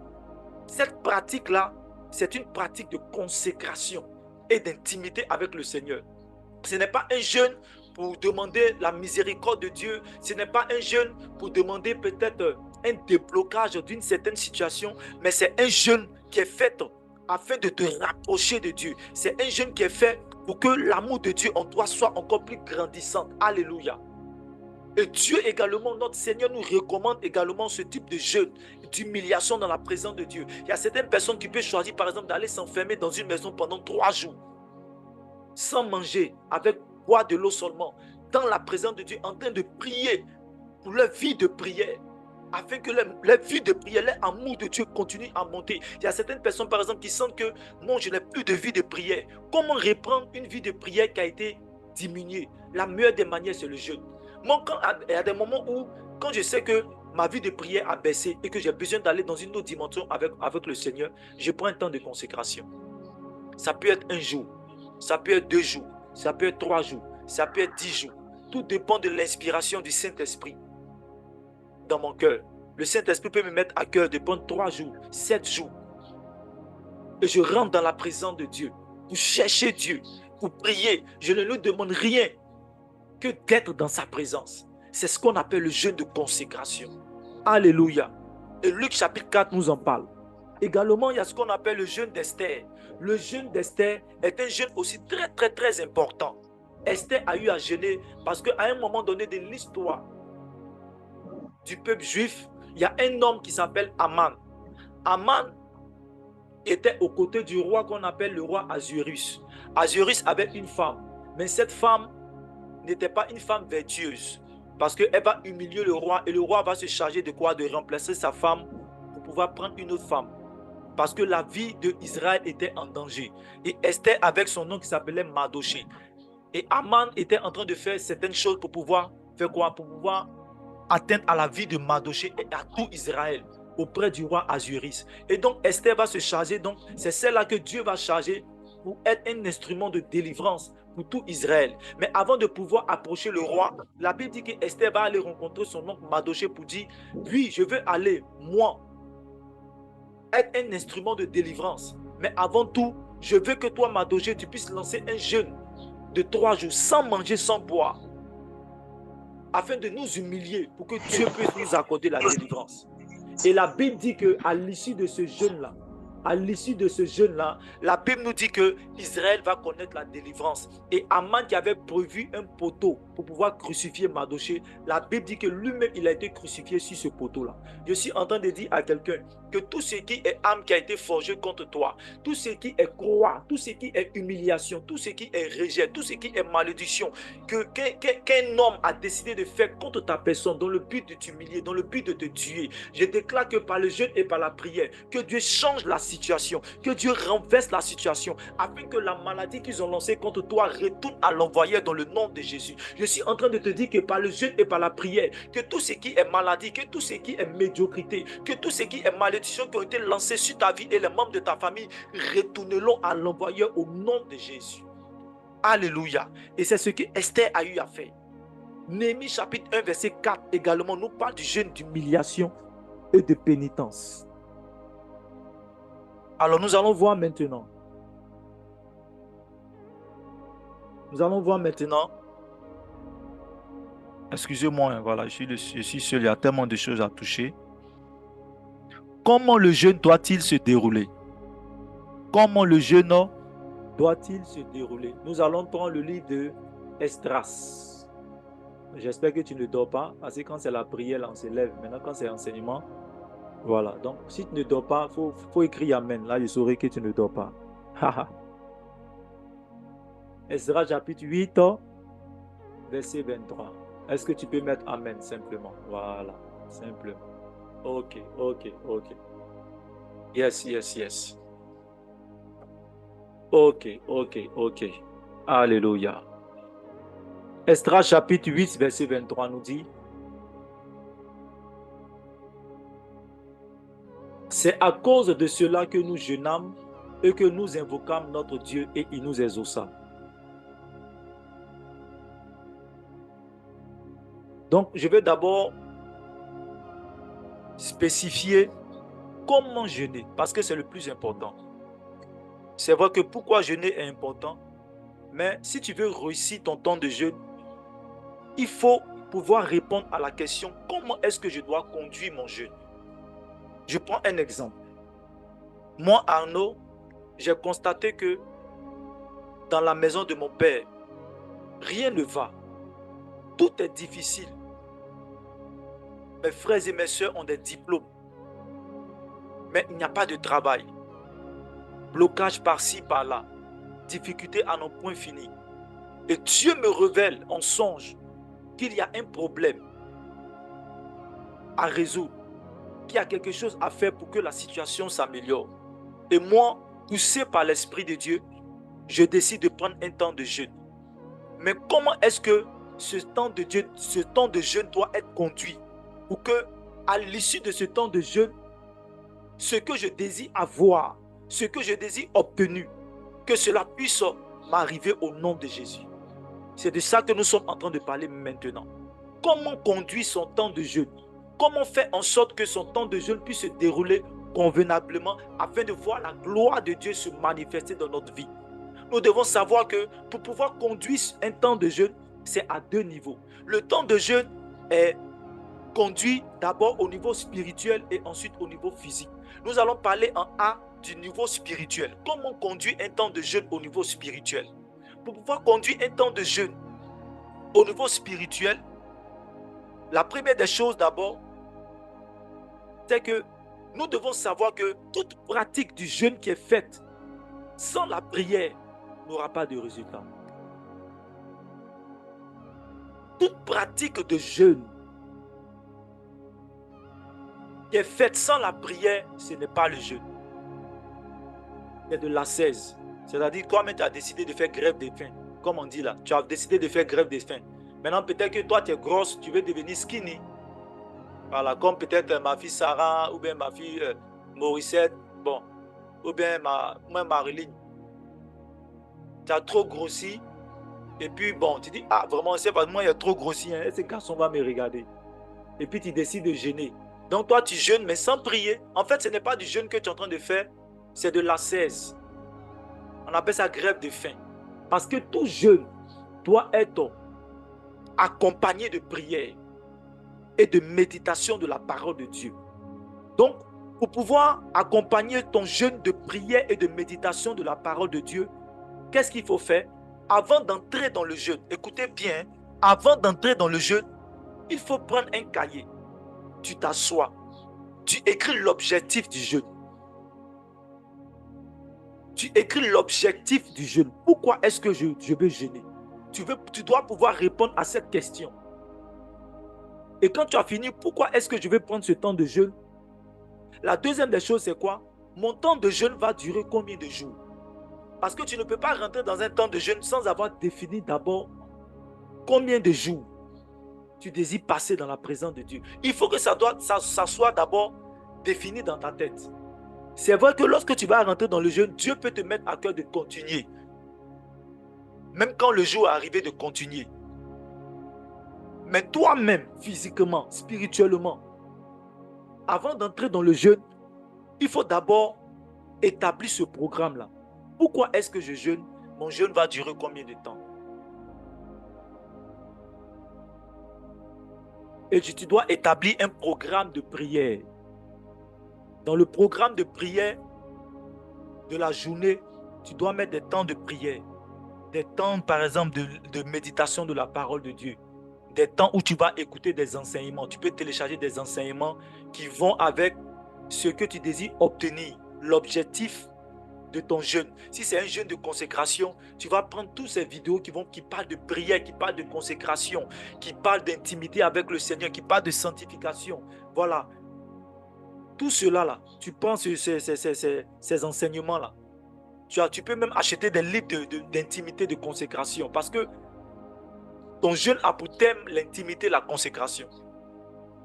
Cette pratique-là, c'est une pratique de consécration et d'intimité avec le Seigneur. Ce n'est pas un jeûne pour demander la miséricorde de Dieu. Ce n'est pas un jeûne pour demander peut-être un déblocage d'une certaine situation, mais c'est un jeûne qui est fait afin de te rapprocher de Dieu. C'est un jeûne qui est fait pour que l'amour de Dieu en toi soit encore plus grandissant. Alléluia. Et Dieu également, notre Seigneur nous recommande également ce type de jeûne, d'humiliation dans la présence de Dieu. Il y a certaines personnes qui peuvent choisir par exemple d'aller s'enfermer dans une maison pendant 3 jours, sans manger, avec boire de l'eau seulement, dans la présence de Dieu, en train de prier pour leur vie de prière, afin que leur vie de prière, leur amour de Dieu continue à monter. Il y a certaines personnes par exemple qui sentent que non, je n'ai plus de vie de prière. Comment reprendre une vie de prière qui a été diminuée? La meilleure des manières, c'est le jeûne. Moi, il y a des moments où, quand je sais que ma vie de prière a baissé et que j'ai besoin d'aller dans une autre dimension avec le Seigneur, je prends un temps de consécration. Ça peut être un jour, ça peut être 2 jours, ça peut être 3 jours, ça peut être 10 jours. Tout dépend de l'inspiration du Saint-Esprit dans mon cœur. Le Saint-Esprit peut me mettre à cœur de prendre 3 jours, 7 jours. Et je rentre dans la présence de Dieu pour chercher Dieu, pour prier. Je ne lui demande rien que d'être dans sa présence. C'est ce qu'on appelle le jeûne de consécration. Alléluia. Et Luc chapitre 4 nous en parle. Également, il y a ce qu'on appelle le jeûne d'Esther. Le jeûne d'Esther est un jeûne aussi très important. Esther a eu à jeûner parce qu'à un moment donné de l'histoire du peuple juif, il y a un homme qui s'appelle Aman. Aman était aux côtés du roi qu'on appelle le roi Ahasuérus. Ahasuérus avait une femme, mais cette femme n'était pas une femme vertueuse parce qu'elle va humilier le roi et le roi va se charger de quoi? De remplacer sa femme pour pouvoir prendre une autre femme. Parce que la vie d'Israël était en danger. Et Esther avec son nom qui s'appelait Mardoché. Et Aman était en train de faire certaines choses pour pouvoir faire quoi? Pour pouvoir atteindre à la vie de Mardoché et à tout Israël auprès du roi Ahasuérus. Et donc Esther va se charger, donc c'est celle-là que Dieu va charger pour être un instrument de délivrance pour tout Israël. Mais avant de pouvoir approcher le roi, la Bible dit que Esther va aller rencontrer son oncle Mardoché pour dire, oui, je veux aller, moi, être un instrument de délivrance. Mais avant tout, je veux que toi, Mardoché, tu puisses lancer un jeûne de 3 jours, sans manger, sans boire, afin de nous humilier, pour que Dieu puisse nous accorder la délivrance. Et la Bible dit qu'à l'issue de ce jeûne-là, la Bible nous dit que Israël va connaître la délivrance. Et Aman qui avait prévu un poteau pour pouvoir crucifier Mardoché, la Bible dit que lui-même il a été crucifié sur ce poteau-là. Je suis en train de dire à quelqu'un que tout ce qui est âme qui a été forgé contre toi, tout ce qui est croix, tout ce qui est humiliation, tout ce qui est rejet, tout ce qui est malédiction, qu'un homme a décidé de faire contre ta personne dans le but de t'humilier, dans le but de te tuer, je déclare que par le jeûne et par la prière, que Dieu change la situation, que Dieu renverse la situation, afin que la maladie qu'ils ont lancée contre toi retourne à l'envoyeur dans le nom de Jésus. Je suis en train de te dire que par le jeûne et par la prière, que tout ce qui est maladie, que tout ce qui est médiocrité, que tout ce qui est malédiction qui ont été lancées sur ta vie et les membres de ta famille, retournez-le à l'envoyeur au nom de Jésus. Alléluia. Et c'est ce que Esther a eu à faire. Néhémie chapitre 1 verset 4 également nous parle du jeûne d'humiliation et de pénitence. Alors nous allons voir maintenant. Excusez-moi, voilà, je suis seul, il y a tellement de choses à toucher. Comment le jeûne doit-il se dérouler? Comment le jeûne doit-il se dérouler? Nous allons prendre le livre de Esdras. J'espère que tu ne dors pas, parce que quand c'est la prière, là, on se lève. Maintenant, quand c'est l'enseignement, voilà. Donc, si tu ne dors pas, il faut écrire Amen. Là, je saurai que tu ne dors pas. Esdras chapitre 8, verset 23. Est-ce que tu peux mettre Amen simplement? Voilà, simplement. Ok. Yes. Ok. Alléluia. Esdras chapitre 8, verset 23 nous dit: c'est à cause de cela que nous jeûnâmes et que nous invoquâmes notre Dieu et il nous exauça. Donc, je vais d'abord spécifier comment jeûner, parce que c'est le plus important. C'est vrai que pourquoi jeûner est important, mais si tu veux réussir ton temps de jeûne, il faut pouvoir répondre à la question: comment est-ce que je dois conduire mon jeûne? Je prends un exemple. Moi, Arnaud, j'ai constaté que dans la maison de mon père, rien ne va. Tout est difficile. Mes frères et mes soeurs ont des diplômes, mais il n'y a pas de travail. Blocage par-ci, par-là. Difficulté à n'en point fini. Et Dieu me révèle en songe qu'il y a un problème à résoudre, qu'il y a quelque chose à faire pour que la situation s'améliore. Et moi, poussé par l'Esprit de Dieu, je décide de prendre un temps de jeûne. Mais comment est-ce que ce temps de jeûne doit être conduit pour que à l'issue de ce temps de jeûne, ce que je désire avoir, ce que je désire obtenir, que cela puisse m'arriver au nom de Jésus. C'est de ça que nous sommes en train de parler maintenant. Comment conduire son temps de jeûne? Comment faire en sorte que son temps de jeûne puisse se dérouler convenablement afin de voir la gloire de Dieu se manifester dans notre vie? Nous devons savoir que pour pouvoir conduire un temps de jeûne, c'est à deux niveaux. Le temps de jeûne est conduit d'abord au niveau spirituel et ensuite au niveau physique. Nous allons parler en A du niveau spirituel. Comment conduire un temps de jeûne au niveau spirituel? Pour pouvoir conduire un temps de jeûne au niveau spirituel, la première des choses d'abord, c'est que nous devons savoir que toute pratique du jeûne qui est faite sans la prière n'aura pas de résultat. Toute pratique de jeûne qui est faite sans la prière, ce n'est pas le jeûne. C'est de l'ascèse. C'est-à-dire, toi-même, tu as décidé de faire grève des faim. Comme on dit là, tu as décidé de faire grève des faim. Maintenant, peut-être que toi, tu es grosse, tu veux devenir skinny. Voilà, comme peut-être ma fille Sarah, ou bien ma fille Morissette, bon, ou bien moi Marilyn. Tu as trop grossi, et puis bon, tu dis, ah, vraiment, c'est parce que moi, il a trop grossi, hein, ce garçon va me regarder. Et puis, tu décides de jeûner. Donc, toi, tu jeûnes, mais sans prier. En fait, ce n'est pas du jeûne que tu es en train de faire, c'est de l'ascèse. On appelle ça grève de faim. Parce que tout jeûne doit être accompagné de prière et de méditation de la parole de Dieu. Donc, pour pouvoir accompagner ton jeûne de prière et de méditation de la parole de Dieu, qu'est-ce qu'il faut faire? Avant d'entrer dans le jeûne, écoutez bien, avant d'entrer dans le jeûne, il faut prendre un cahier. Tu t'assois, tu écris l'objectif du jeûne. Tu écris l'objectif du jeûne. Pourquoi est-ce que je veux jeûner? Tu dois pouvoir répondre à cette question. Et quand tu as fini, pourquoi est-ce que je vais prendre ce temps de jeûne? La deuxième des choses, c'est quoi? Mon temps de jeûne va durer combien de jours? Parce que tu ne peux pas rentrer dans un temps de jeûne sans avoir défini d'abord combien de jours tu désires passer dans la présence de Dieu. Il faut que ça soit d'abord défini dans ta tête. C'est vrai que lorsque tu vas rentrer dans le jeûne, Dieu peut te mettre à cœur de continuer. Même quand le jour est arrivé de continuer. Mais toi-même, physiquement, spirituellement, avant d'entrer dans le jeûne, il faut d'abord établir ce programme-là. Pourquoi est-ce que je jeûne? Mon jeûne va durer combien de temps? Et tu dois établir un programme de prière. Dans le programme de prière de la journée, tu dois mettre des temps de prière. Des temps, par exemple, de méditation de la parole de Dieu. Des temps où tu vas écouter des enseignements. Tu peux télécharger des enseignements qui vont avec ce que tu désires obtenir. L'objectif de ton jeûne. Si c'est un jeûne de consécration, tu vas prendre toutes ces vidéos qui parlent de prière, qui parlent de consécration, qui parlent d'intimité avec le Seigneur, qui parlent de sanctification. Voilà. Tout cela là, tu prends ces enseignements-là. Tu peux même acheter des livres d'intimité, de consécration, parce que ton jeûne a pour thème l'intimité, la consécration.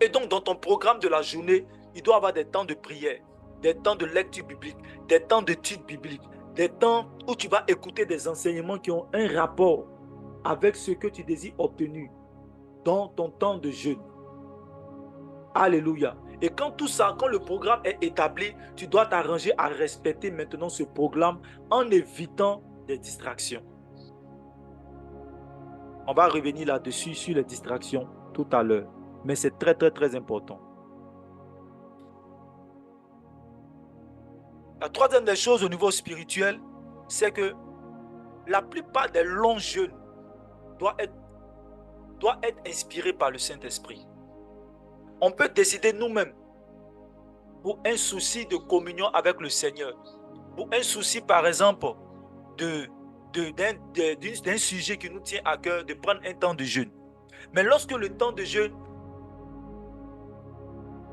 Et donc, dans ton programme de la journée, il doit y avoir des temps de prière, des temps de lecture biblique, des temps d'étude biblique, des temps où tu vas écouter des enseignements qui ont un rapport avec ce que tu désires obtenir dans ton temps de jeûne. Alléluia. Et quand tout ça, quand le programme est établi, tu dois t'arranger à respecter maintenant ce programme en évitant des distractions. On va revenir là-dessus sur les distractions tout à l'heure. Mais c'est très, très, très important. La troisième des choses au niveau spirituel, c'est que la plupart des longs jeûnes doivent être inspirés par le Saint-Esprit. On peut décider nous-mêmes pour un souci de communion avec le Seigneur, pour un souci par exemple d'un sujet qui nous tient à cœur, de prendre un temps de jeûne. Mais lorsque le temps de jeûne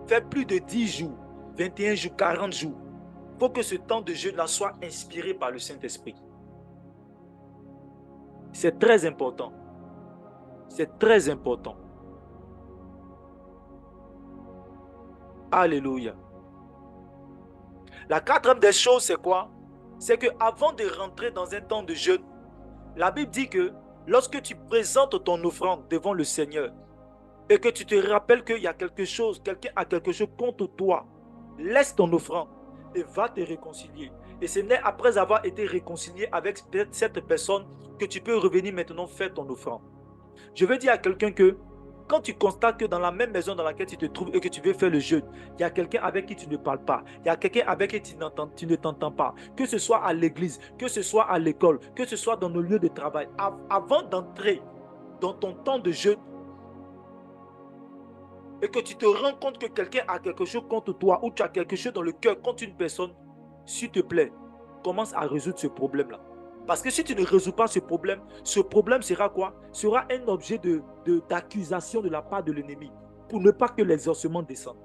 fait plus de 10 jours, 21 jours, 40 jours, il faut que ce temps de jeûne-là soit inspiré par le Saint-Esprit. C'est très important. C'est très important. Alléluia. La quatrième des choses, c'est quoi? C'est qu'avant de rentrer dans un temps de jeûne, la Bible dit que lorsque tu présentes ton offrande devant le Seigneur et que tu te rappelles qu'il y a quelque chose, quelqu'un a quelque chose contre toi, laisse ton offrande et va te réconcilier. Et ce n'est après avoir été réconcilié avec cette personne que tu peux revenir maintenant faire ton offrande. Je veux dire à quelqu'un que quand tu constates que dans la même maison dans laquelle tu te trouves et que tu veux faire le jeûne, il y a quelqu'un avec qui tu ne parles pas, il y a quelqu'un avec qui tu ne t'entends pas, que ce soit à l'église, que ce soit à l'école, que ce soit dans le lieu de travail, avant d'entrer dans ton temps de jeûne et que tu te rends compte que quelqu'un a quelque chose contre toi ou tu as quelque chose dans le cœur contre une personne, s'il te plaît, commence à résoudre ce problème-là. Parce que si tu ne résous pas ce problème sera quoi? Sera un objet d'accusation de la part de l'ennemi pour ne pas que l'exaucement descende.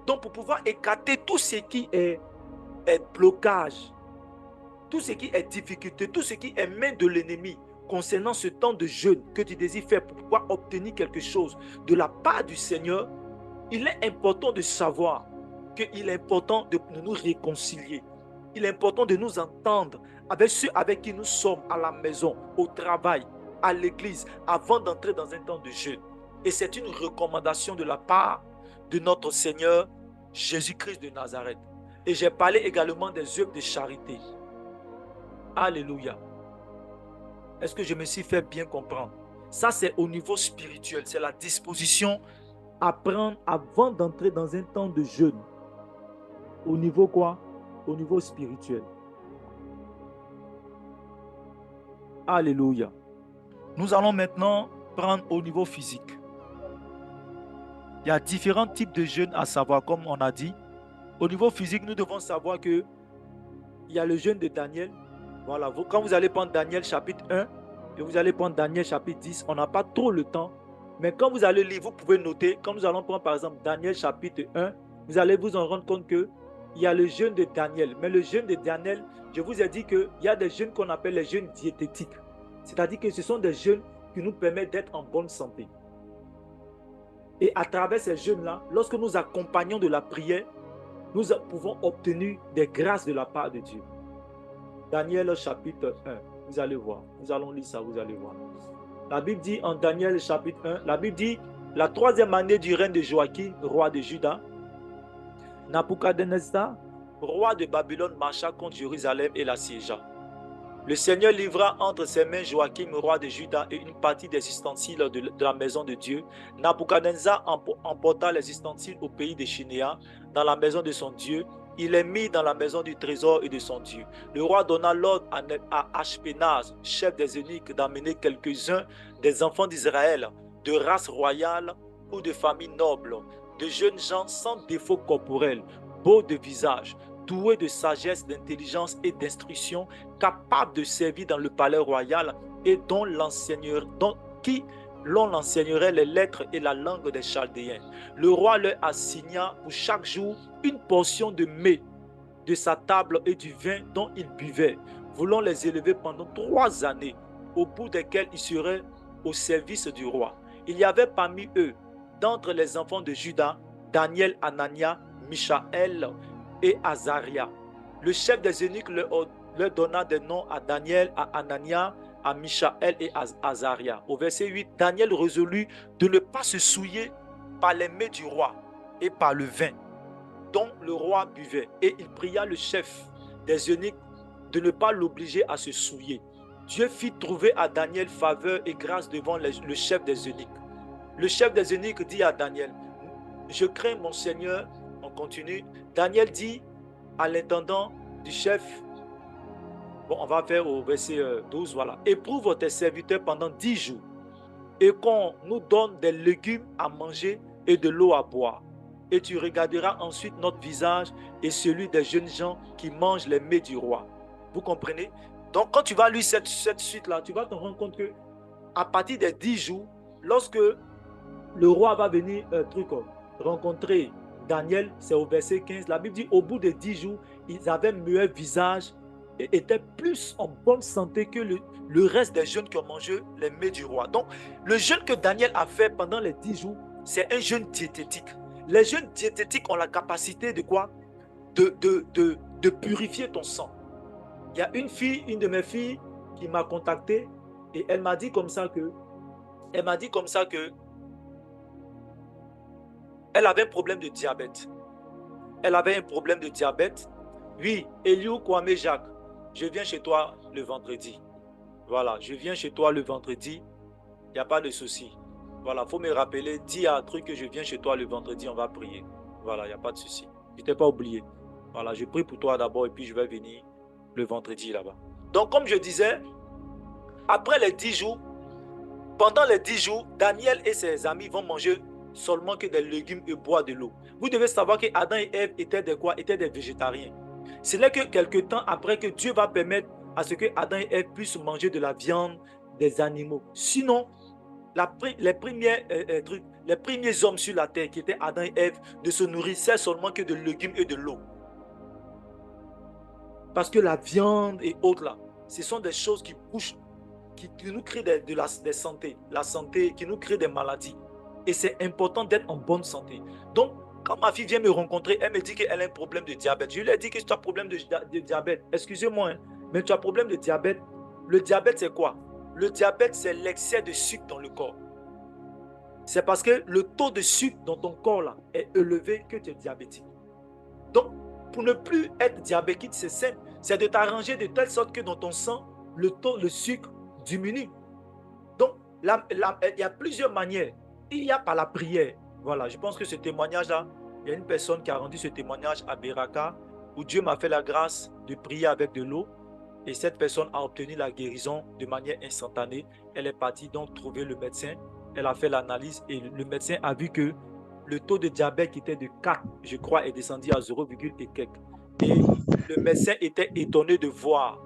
Donc, pour pouvoir écarter tout ce qui est blocage, tout ce qui est difficulté, tout ce qui est main de l'ennemi concernant ce temps de jeûne que tu désires faire pour pouvoir obtenir quelque chose de la part du Seigneur, il est important de savoir qu'il est important de nous réconcilier. Il est important de nous entendre avec ceux avec qui nous sommes à la maison, au travail, à l'église, avant d'entrer dans un temps de jeûne. Et c'est une recommandation de la part de notre Seigneur Jésus-Christ de Nazareth. Et j'ai parlé également des œuvres de charité. Alléluia. Est-ce que je me suis fait bien comprendre? Ça, c'est au niveau spirituel. C'est la disposition à prendre avant d'entrer dans un temps de jeûne. Au niveau quoi? Au niveau spirituel. Alléluia. Nous allons maintenant prendre au niveau physique. Il y a différents types de jeûnes à savoir, comme on a dit. Au niveau physique, nous devons savoir que il y a le jeûne de Daniel. Voilà, quand vous allez prendre Daniel chapitre 1 et vous allez prendre Daniel chapitre 10, on n'a pas trop le temps. Mais quand vous allez lire, vous pouvez noter. Quand nous allons prendre par exemple Daniel chapitre 1, vous allez vous en rendre compte qu'il y a le jeûne de Daniel. Mais le jeûne de Daniel, je vous ai dit qu'il y a des jeûnes qu'on appelle les jeûnes diététiques. C'est-à-dire que ce sont des jeûnes qui nous permettent d'être en bonne santé. Et à travers ces jeûnes-là, lorsque nous accompagnons de la prière, nous pouvons obtenir des grâces de la part de Dieu. Daniel chapitre 1, vous allez voir. Nous allons lire ça, vous allez voir. La Bible dit en Daniel chapitre 1, la Bible dit la troisième année du règne de Joachim, roi de Juda, Nabuchodonosor, roi de Babylone, marcha contre Jérusalem et l'assiégea. Le Seigneur livra entre ses mains Joachim, roi de Juda, et une partie des ustensiles de la maison de Dieu. Nabuchodonosor emporta les ustensiles au pays de Chinéa, dans la maison de son Dieu. Il les mit dans la maison du trésor et de son Dieu. Le roi donna l'ordre à Ashpenaz, chef des eunuques, d'amener quelques-uns des enfants d'Israël, de race royale ou de famille noble, de jeunes gens sans défaut corporel, beaux de visage, doués de sagesse, d'intelligence et d'instruction, capables de servir dans le palais royal et dont l'on l'enseignerait les lettres et la langue des Chaldéens. Le roi leur assigna pour chaque jour une portion de mets de sa table et du vin dont ils buvaient, voulant les élever pendant 3 années, au bout desquelles ils seraient au service du roi. Il y avait parmi eux, d'entre les enfants de Juda, Daniel, Anania, Michaël et Azaria. Le chef des eunuques leur donna des noms à Daniel, à Anania, à Michaël et à Azaria. Au verset 8, Daniel résolut de ne pas se souiller par les mets du roi et par le vin dont le roi buvait. Et il pria le chef des eunuques de ne pas l'obliger à se souiller. Dieu fit trouver à Daniel faveur et grâce devant le chef des eunuques. Le chef des eunuques dit à Daniel, « Je crains mon Seigneur. » On continue. Daniel dit à l'intendant du chef, bon, on va faire au verset 12, voilà. « Éprouve tes serviteurs pendant 10 jours et qu'on nous donne des légumes à manger et de l'eau à boire. Et tu regarderas ensuite notre visage et celui des jeunes gens qui mangent les mets du roi. » Vous comprenez? Donc, quand tu vas lire cette suite-là, tu vas te rendre compte que à partir des 10 jours, lorsque le roi va venir rencontrer Daniel, c'est au verset 15, la Bible dit au bout de 10 jours, ils avaient meilleur visage et étaient plus en bonne santé que le reste des jeunes qui ont mangé les mets du roi. Donc, le jeûne que Daniel a fait pendant les 10 jours, c'est un jeûne diététique. Les jeûnes diététiques ont la capacité de quoi? De purifier ton sang. Il y a une de mes filles qui m'a contacté et elle m'a dit comme ça que elle avait un problème de diabète. Elle avait un problème de diabète. Oui, Eliou Kwame Jacques, je viens chez toi le vendredi. Voilà, je viens chez toi le vendredi. Il n'y a pas de souci. Voilà, il faut me rappeler, dis à un truc que je viens chez toi le vendredi, on va prier. Voilà, il n'y a pas de souci. Je ne t'ai pas oublié. Voilà, je prie pour toi d'abord et puis je vais venir le vendredi là-bas. Donc, comme je disais, après les 10 jours, pendant les 10 jours, Daniel et ses amis vont manger seulement que des légumes et boire de l'eau. Vous devez savoir que Adam et Ève étaient des quoi? Étaient des végétariens. Ce n'est que quelques temps après que Dieu va permettre à ce que Adam et Ève puissent manger de la viande des animaux. Sinon, les premiers hommes sur la terre qui étaient Adam et Ève ne se nourrissaient seulement que de légumes et de l'eau. Parce que la viande et autres là, ce sont des choses qui bougent, qui nous créent des santé, la santé, qui nous crée des maladies. Et c'est important d'être en bonne santé. Donc, quand ma fille vient me rencontrer, elle me dit qu'elle a un problème de diabète. Je lui ai dit que tu as un problème de diabète. Excusez-moi, hein, mais tu as un problème de diabète. Le diabète, c'est quoi? Le diabète, c'est l'excès de sucre dans le corps. C'est parce que le taux de sucre dans ton corps là est élevé que tu es diabétique. Donc, pour ne plus être diabétique, c'est simple. C'est de t'arranger de telle sorte que dans ton sang, le sucre diminue. Donc, il y a plusieurs manières. Il y a par la prière. Voilà, je pense que ce témoignage-là, il y a une personne qui a rendu ce témoignage à Beraka, où Dieu m'a fait la grâce de prier avec de l'eau. Et cette personne a obtenu la guérison de manière instantanée. Elle est partie donc trouver le médecin. Elle a fait l'analyse et le médecin a vu que le taux de diabète qui était de 4, je crois, est descendu à 0, et quelques. Et le médecin était étonné de voir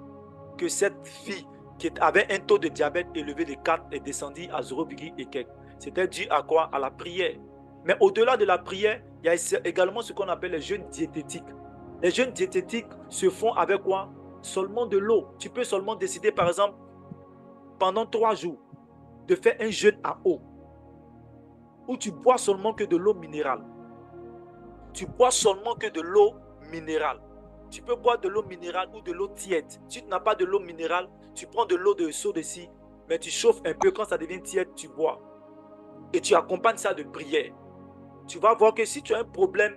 que cette fille qui avait un taux de diabète élevé de 4 est descendu à 0, et quelques. C'était dû à quoi? À la prière. Mais au-delà de la prière, il y a également ce qu'on appelle les jeûnes diététiques. Les jeûnes diététiques se font avec quoi? Seulement de l'eau. Tu peux seulement décider, par exemple, pendant 3 jours, de faire un jeûne à eau, où tu bois seulement que de l'eau minérale. Tu bois seulement que de l'eau minérale. Tu peux boire de l'eau minérale ou de l'eau tiède. Si tu n'as pas de l'eau minérale, tu prends de l'eau de seau de scie, mais tu chauffes un peu. Quand ça devient tiède, tu bois. Et tu accompagnes ça de prière. Tu vas voir que si tu as un problème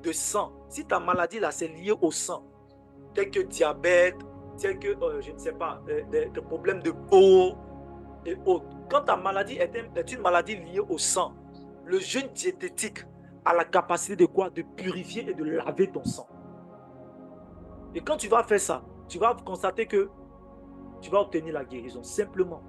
de sang, si ta maladie là, c'est lié au sang, tel que diabète, tel que, je ne sais pas, des problèmes de peau et autres. Quand ta maladie est une maladie liée au sang, le jeûne diététique a la capacité de quoi? De purifier et de laver ton sang. Et quand tu vas faire ça, tu vas constater que tu vas obtenir la guérison, simplement.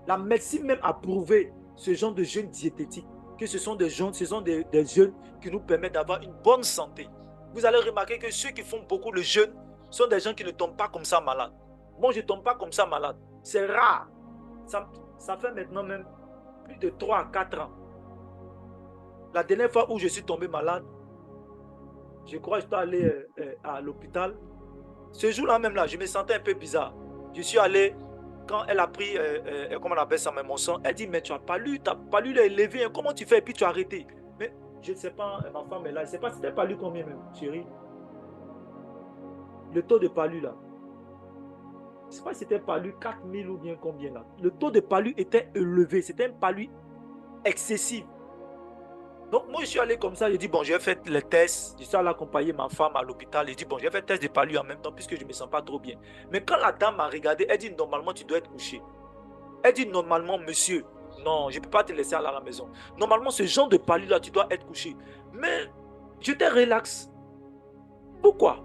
La médecine même a prouvé ce genre de jeûne diététique, que ce sont des jeûnes qui nous permettent d'avoir une bonne santé. Vous allez remarquer que ceux qui font beaucoup le jeûne sont des gens qui ne tombent pas comme ça malades. Moi, je ne tombe pas comme ça malade. C'est rare. Ça fait maintenant même plus de 3 à 4 ans. La dernière fois où je suis tombé malade, je crois que je suis allé à l'hôpital. Ce jour-là même, là, je me sentais un peu bizarre. Je suis allé, quand elle a pris, comment on appelle ça, mon sang, elle dit, mais tu n'as pas lu est élevé, hein, comment tu fais? Et puis tu as arrêté. Mais je ne sais pas, ma femme est là, je ne sais pas si tu n'as pas lu combien même, chérie. Le taux de palu là. Je ne sais pas si c'était palu 4000 ou bien combien là. Le taux de palu était élevé, c'était un palu excessif. Donc moi je suis allé comme ça, j'ai dit bon, j'ai fait les tests, je suis allé accompagner ma femme à l'hôpital, j'ai dit bon, j'ai fait le test de palu en même temps puisque je ne me sens pas trop bien. Mais quand la dame m'a regardé, elle dit normalement tu dois être couché. Elle dit normalement monsieur, non, je ne peux pas te laisser aller à la maison. Normalement ce genre de palu là, tu dois être couché. Mais j'étais relax. Pourquoi?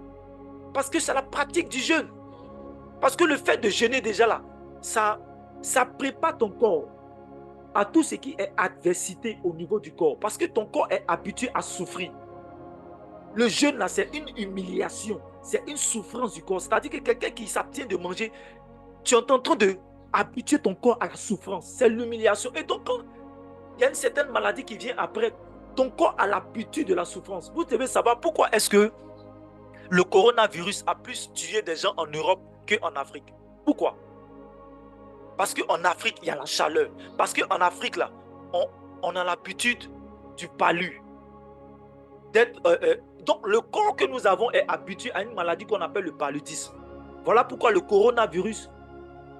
Parce que c'est la pratique du jeûne. Parce que le fait de jeûner déjà là, ça prépare ton corps à tout ce qui est adversité au niveau du corps. Parce que ton corps est habitué à souffrir. Le jeûne là, c'est une humiliation. C'est une souffrance du corps. C'est-à-dire que quelqu'un qui s'abstient de manger, tu es en train de habituer ton corps à la souffrance. C'est l'humiliation. Et donc, quand il y a une certaine maladie qui vient après, ton corps a l'habitude de la souffrance. Vous devez savoir pourquoi est-ce que le coronavirus a plus tué des gens en Europe qu'en Afrique. Pourquoi? Parce qu'en Afrique, il y a la chaleur. Parce qu'en Afrique, là, on a l'habitude du palu. Donc, le corps que nous avons est habitué à une maladie qu'on appelle le paludisme. Voilà pourquoi le coronavirus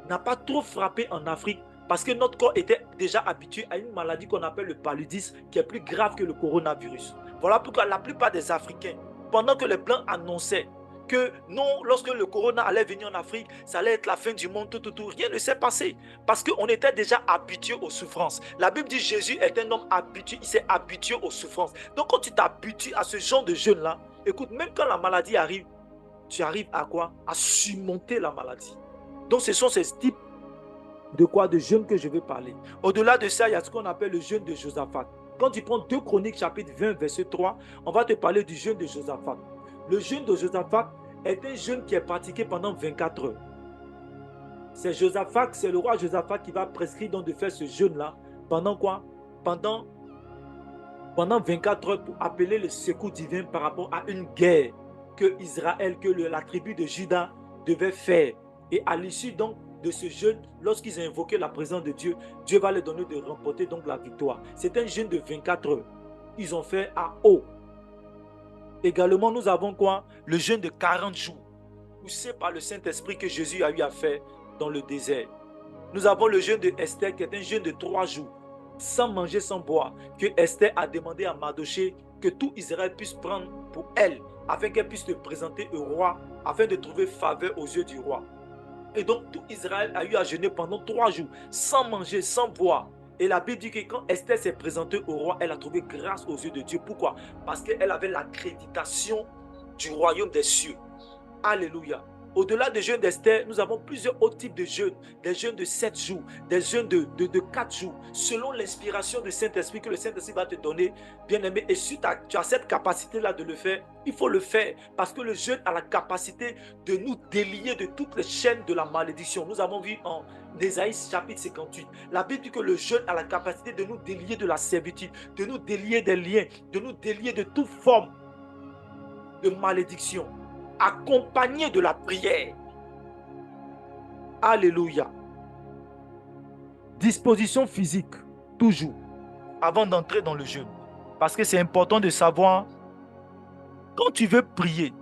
n'a pas trop frappé en Afrique, parce que notre corps était déjà habitué à une maladie qu'on appelle le paludisme, qui est plus grave que le coronavirus. Voilà pourquoi la plupart des Africains, pendant que les Blancs annonçaient que non, lorsque le corona allait venir en Afrique, ça allait être la fin du monde, rien ne s'est passé. Parce qu'on était déjà habitué aux souffrances. La Bible dit que Jésus est un homme habitué, il s'est habitué aux souffrances. Donc quand tu t'habitues à ce genre de jeûne-là, écoute, même quand la maladie arrive, tu arrives à quoi? À surmonter la maladie. Donc ce sont ces types de quoi? De jeûne que je vais parler. Au-delà de ça, il y a ce qu'on appelle le jeûne de Josaphat. Quand tu prends 2 Chroniques chapitre 20 verset 3, on va te parler du jeûne de Josaphat. Le jeûne de Josaphat est un jeûne qui est pratiqué pendant 24 heures. C'est Josaphat, c'est le roi Josaphat qui va prescrire donc de faire ce jeûne-là. Pendant quoi? Pendant 24 heures pour appeler le secours divin par rapport à une guerre que Israël, que la tribu de Juda devait faire. Et à l'issue donc de ce jeûne, lorsqu'ils ont invoqué la présence de Dieu, Dieu va leur donner de remporter donc la victoire. C'est un jeûne de 24 heures. Ils ont fait à eau. Également, nous avons quoi? Le jeûne de 40 jours. Poussé par le Saint-Esprit que Jésus a eu à faire dans le désert. Nous avons le jeûne de Esther qui est un jeûne de 3 jours. Sans manger, sans boire. Que Esther a demandé à Mardochée que tout Israël puisse prendre pour elle. Afin qu'elle puisse se présenter au roi. Afin de trouver faveur aux yeux du roi. Et donc tout Israël a eu à jeûner pendant 3 jours. Sans manger, sans boire. Et la Bible dit que quand Esther s'est présentée au roi, elle a trouvé grâce aux yeux de Dieu. Pourquoi? Parce qu'elle avait l'accréditation du royaume des cieux. Alléluia. Au-delà des jeûnes d'Esther, nous avons plusieurs autres types de jeûnes. Des jeûnes de 7 jours, des jeûnes de 4 jours. Selon l'inspiration du Saint-Esprit que le Saint-Esprit va te donner, bien aimé. Et si tu as cette capacité-là de le faire, il faut le faire. Parce que le jeûne a la capacité de nous délier de toutes les chaînes de la malédiction. Nous avons vu en Ésaïe chapitre 58. La Bible dit que le jeûne a la capacité de nous délier de la servitude, de nous délier des liens, de nous délier de toute forme de malédiction. Accompagné de la prière. Alléluia. Disposition physique, toujours, avant d'entrer dans le jeûne. Parce que c'est important de savoir, quand tu veux prier,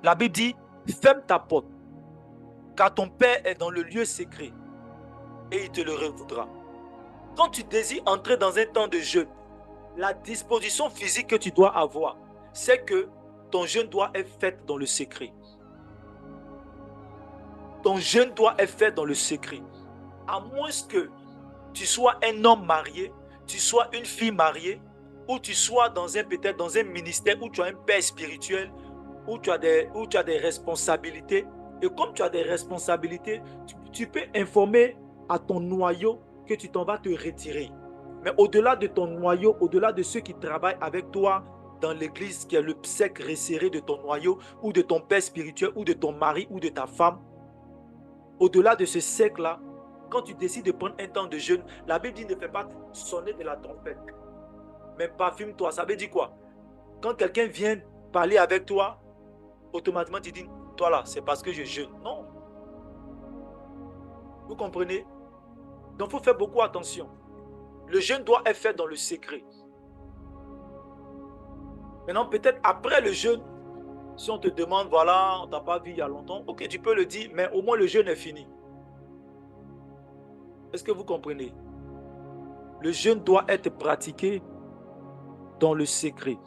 la Bible dit, ferme ta porte, car ton Père est dans le lieu secret, et il te le revaudra. Quand tu désires entrer dans un temps de jeûne, la disposition physique que tu dois avoir, c'est que ton jeûne doit être fait dans le secret. Ton jeûne doit être fait dans le secret. À moins que tu sois un homme marié, tu sois une fille mariée, ou tu sois peut-être dans un ministère où tu as un père spirituel, où tu as des responsabilités. Et comme tu as des responsabilités, tu peux informer à ton noyau que tu t'en vas te retirer. Mais au-delà de ton noyau, au-delà de ceux qui travaillent avec toi, dans l'église qui est le cercle resserré de ton noyau ou de ton père spirituel ou de ton mari ou de ta femme, au-delà de ce cercle-là, quand tu décides de prendre un temps de jeûne, la Bible dit ne fais pas sonner de la trompette, mais parfume-toi. Ça veut dire quoi? Quand quelqu'un vient parler avec toi, automatiquement tu dis, toi là, c'est parce que je jeûne. Non. Vous comprenez? Donc il faut faire beaucoup attention. Le jeûne doit être fait dans le secret. Maintenant, peut-être après le jeûne, si on te demande, voilà, on ne t'a pas vu il y a longtemps, ok, tu peux le dire, mais au moins le jeûne est fini. Est-ce que vous comprenez? Le jeûne doit être pratiqué dans le secret.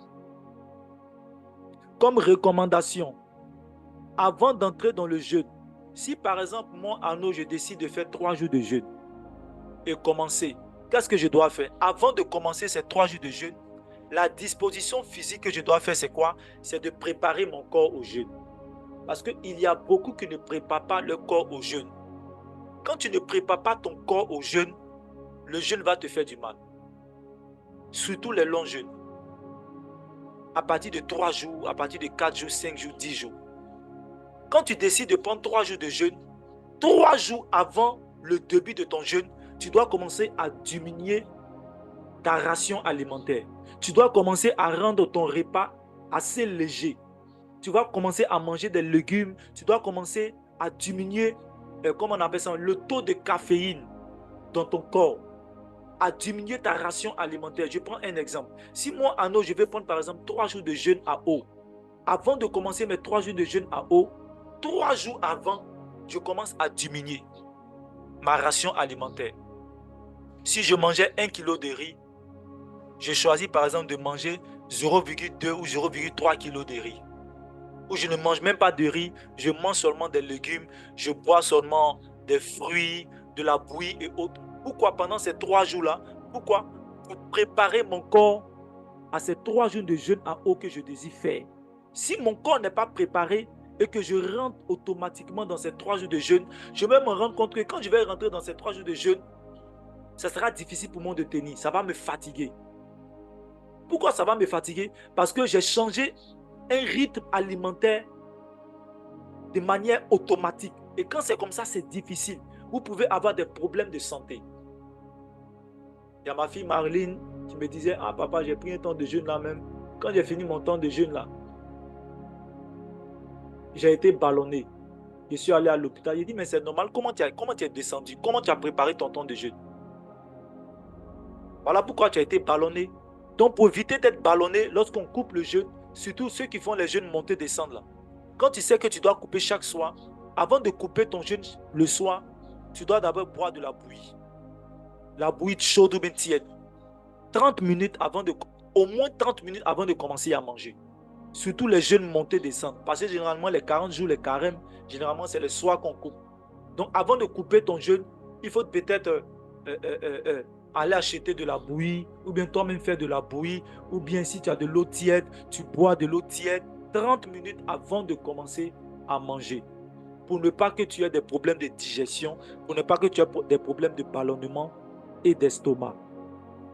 Comme recommandation, avant d'entrer dans le jeûne, si par exemple, moi, Arnaud, je décide de faire 3 jours de jeûne et commencer, qu'est-ce que je dois faire? Avant de commencer ces 3 jours de jeûne, la disposition physique que je dois faire, c'est quoi? C'est de préparer mon corps au jeûne. Parce qu'il y a beaucoup qui ne préparent pas leur corps au jeûne. Quand tu ne prépares pas ton corps au jeûne, le jeûne va te faire du mal. Surtout les longs jeûnes. À partir de 3 jours, à partir de 4 jours, 5 jours, 10 jours. Quand tu décides de prendre 3 jours de jeûne, 3 jours avant le début de ton jeûne, tu dois commencer à diminuer ta ration alimentaire. Tu dois commencer à rendre ton repas assez léger. Tu vas commencer à manger des légumes. Tu dois commencer à diminuer, comment on appelle ça, le taux de caféine dans ton corps. à diminuer ta ration alimentaire. Je prends un exemple. Si moi, Arnaud, je vais prendre par exemple 3 jours de jeûne à eau. Avant de commencer mes 3 jours de jeûne à eau, 3 jours avant, je commence à diminuer ma ration alimentaire. Si je mangeais 1 kg de riz, je choisis par exemple de manger 0,2 ou 0,3 kg de riz. Ou je ne mange même pas de riz, je mange seulement des légumes, je bois seulement des fruits, de la bouillie et autres. Pourquoi pendant ces 3 jours-là? Pourquoi? Pour préparer mon corps à ces 3 jours de jeûne à eau que je désire faire. Si mon corps n'est pas préparé et que je rentre automatiquement dans ces 3 jours de jeûne, je vais me rendre compte que quand je vais rentrer dans ces 3 jours de jeûne, ça sera difficile pour moi de tenir, ça va me fatiguer. Pourquoi ça va me fatiguer? Parce que j'ai changé un rythme alimentaire de manière automatique. Et quand c'est comme ça, c'est difficile. Vous pouvez avoir des problèmes de santé. Il y a ma fille Marlene qui me disait, ah papa, j'ai pris un temps de jeûne là même. Quand j'ai fini mon temps de jeûne là, j'ai été ballonné. Je suis allé à l'hôpital. Il dit, mais c'est normal, comment tu es descendu? Comment tu as préparé ton temps de jeûne? Voilà pourquoi tu as été ballonné. Donc pour éviter d'être ballonné, lorsqu'on coupe le jeûne, surtout ceux qui font les jeûnes monter descendre là, quand tu sais que tu dois couper chaque soir, avant de couper ton jeûne le soir, tu dois d'abord boire de la bouillie. La bouillie chaude ou bien tiède. 30 minutes avant de, au moins 30 minutes avant de commencer à manger. Surtout les jeûnes monter descendre. Parce que généralement les 40 jours, les carèmes, généralement c'est le soir qu'on coupe. Donc avant de couper ton jeûne, il faut peut-être aller acheter de la bouillie, ou bien toi-même faire de la bouillie, ou bien si tu as de l'eau tiède, tu bois de l'eau tiède 30 minutes avant de commencer à manger. Pour ne pas que tu aies des problèmes de digestion, pour ne pas que tu aies des problèmes de ballonnement et d'estomac.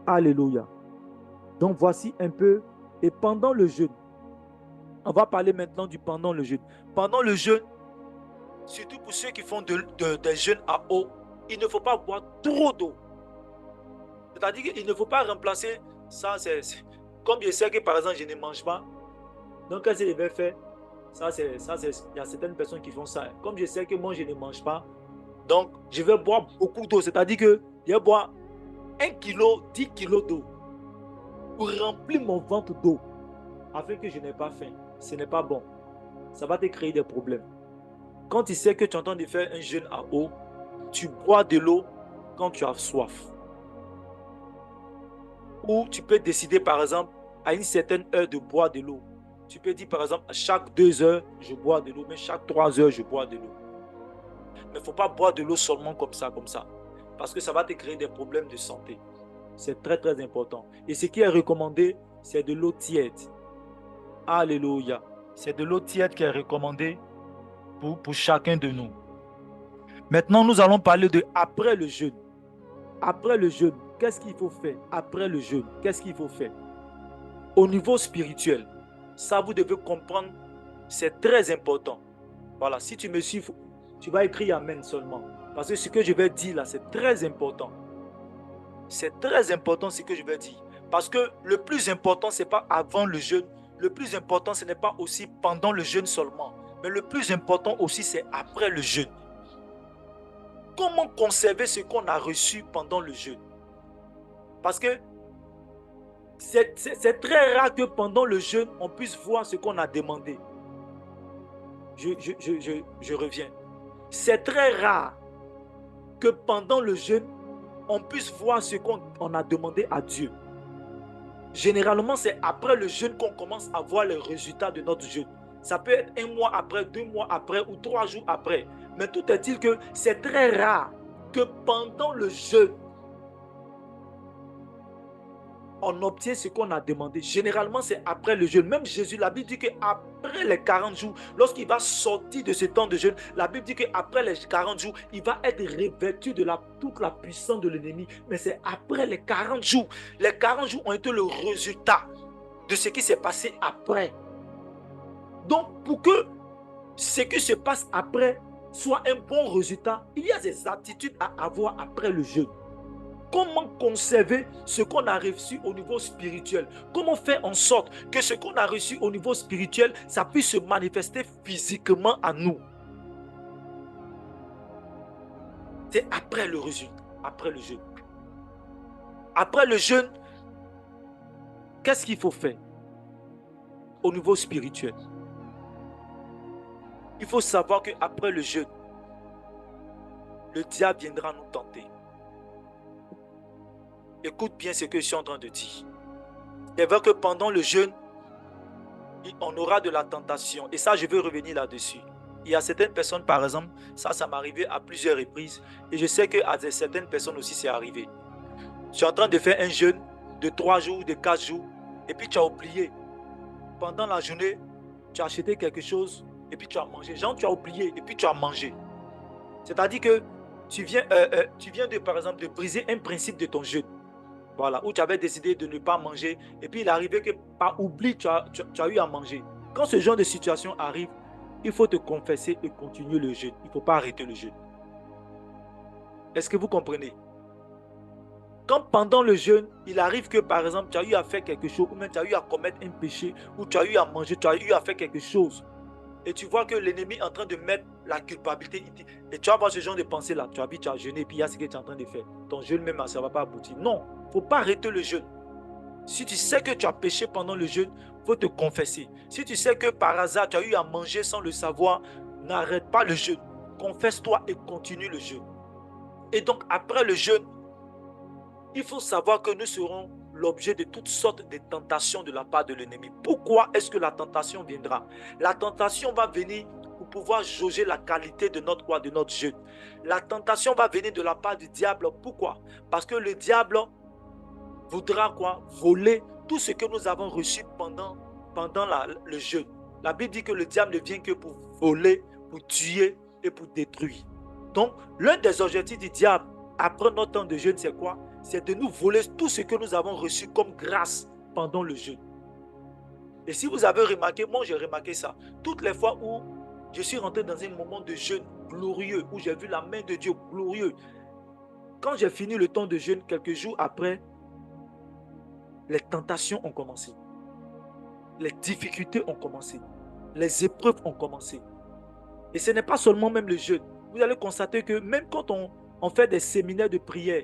Alléluia. Donc voici un peu, et pendant le jeûne, on va parler maintenant du pendant le jeûne. Pendant le jeûne, surtout pour ceux qui font des jeûnes à eau, il ne faut pas boire trop d'eau. C'est-à-dire qu'il ne faut pas remplacer ça. Comme je sais que par exemple je ne mange pas, donc qu'est-ce que je vais faire? Il y a certaines personnes qui font ça. Comme je sais que moi je ne mange pas, donc je vais boire beaucoup d'eau. C'est-à-dire que je vais boire 1 kg, 10 kg d'eau pour remplir mon ventre d'eau afin que je n'ai pas faim. Ce n'est pas bon. Ça va te créer des problèmes. Quand tu sais que tu es en train de faire un jeûne à eau, tu bois de l'eau quand tu as soif. Ou tu peux décider par exemple à une certaine heure de boire de l'eau. Tu peux dire par exemple à chaque 2 heures je bois de l'eau, mais chaque 3 heures je bois de l'eau. Mais il ne faut pas boire de l'eau seulement comme ça. Parce que ça va te créer des problèmes de santé. C'est très très important. Et ce qui est recommandé, c'est de l'eau tiède. Alléluia. C'est de l'eau tiède qui est recommandée pour chacun de nous. Maintenant, nous allons parler de après le jeûne. Après le jeûne, qu'est-ce qu'il faut faire? Après le jeûne, qu'est-ce qu'il faut faire? Au niveau spirituel, ça vous devez comprendre, c'est très important. Voilà, si tu me suis, tu vas écrire Amen seulement. Parce que ce que je vais dire là, c'est très important. C'est très important ce que je vais dire. Parce que le plus important, ce n'est pas avant le jeûne. Le plus important, ce n'est pas aussi pendant le jeûne seulement. Mais le plus important aussi, c'est après le jeûne. Comment conserver ce qu'on a reçu pendant le jeûne? Parce que c'est très rare que pendant le jeûne, on puisse voir ce qu'on a demandé. Je reviens. C'est très rare que pendant le jeûne, on puisse voir ce qu'on a demandé à Dieu. Généralement, c'est après le jeûne qu'on commence à voir les résultats de notre jeûne. Ça peut être 1 mois après, 2 mois après ou 3 jours après. Mais tout est-il que c'est très rare que pendant le jeûne, on obtient ce qu'on a demandé. Généralement, c'est après le jeûne. Même Jésus, la Bible dit qu'après les 40 jours, lorsqu'il va sortir de ce temps de jeûne, la Bible dit qu'après les 40 jours, il va être revêtu de toute la puissance de l'ennemi. Mais c'est après les 40 jours. Les 40 jours ont été le résultat de ce qui s'est passé après. Donc, pour que ce qui se passe après soit un bon résultat, il y a des attitudes à avoir après le jeûne. Comment conserver ce qu'on a reçu au niveau spirituel? Comment faire en sorte que ce qu'on a reçu au niveau spirituel, ça puisse se manifester physiquement à nous? C'est après le résultat, après le jeûne. après le jeûne, qu'est-ce qu'il faut faire au niveau spirituel? Il faut savoir qu'après le jeûne, le diable viendra nous tenter. Écoute bien ce que je suis en train de dire. C'est vrai que pendant le jeûne, on aura de la tentation. Et ça, je veux revenir là-dessus. Il y a certaines personnes, par exemple, ça m'est arrivé à plusieurs reprises. Et je sais qu'à certaines personnes aussi, c'est arrivé. Tu es en train de faire un jeûne de 3 jours, de 4 jours, et puis tu as oublié. Pendant la journée, tu as acheté quelque chose, et puis tu as mangé. Genre, tu as oublié, et puis tu as mangé. C'est-à-dire que tu viens de, par exemple, de briser un principe de ton jeûne. Voilà, où tu avais décidé de ne pas manger, et puis il arrivait que par oubli, tu as eu à manger. Quand ce genre de situation arrive, il faut te confesser et continuer le jeûne. Il ne faut pas arrêter le jeûne. Est-ce que vous comprenez? Quand pendant le jeûne, il arrive que par exemple, tu as eu à faire quelque chose, ou même tu as eu à commettre un péché, ou tu as eu à manger, tu as eu à faire quelque chose, et tu vois que l'ennemi est en train de mettre la culpabilité, et tu vas avoir ce genre de pensée là, tu as jeûné, et puis il y a ce que tu es en train de faire. Ton jeûne même, ça ne va pas aboutir. Non, il ne faut pas arrêter le jeûne. Si tu sais que tu as péché pendant le jeûne, il faut te confesser. Si tu sais que par hasard, tu as eu à manger sans le savoir, n'arrête pas le jeûne. Confesse-toi et continue le jeûne. Et donc, après le jeûne, il faut savoir que nous serons l'objet de toutes sortes de tentations de la part de l'ennemi. Pourquoi est-ce que la tentation viendra? La tentation va venir pour pouvoir jauger la qualité de notre jeûne. La tentation va venir de la part du diable. Pourquoi? Parce que le diable voudra quoi? Voler tout ce que nous avons reçu pendant le jeûne. La Bible dit que le diable ne vient que pour voler, pour tuer et pour détruire. Donc, l'un des objectifs du diable après notre temps de jeûne, c'est quoi? C'est de nous voler tout ce que nous avons reçu comme grâce pendant le jeûne. Et si vous avez remarqué, moi j'ai remarqué ça, toutes les fois où je suis rentré dans un moment de jeûne glorieux, où j'ai vu la main de Dieu glorieux, quand j'ai fini le temps de jeûne, quelques jours après, les tentations ont commencé. Les difficultés ont commencé. Les épreuves ont commencé. Et ce n'est pas seulement même le jeûne. Vous allez constater que même quand on fait des séminaires de prière,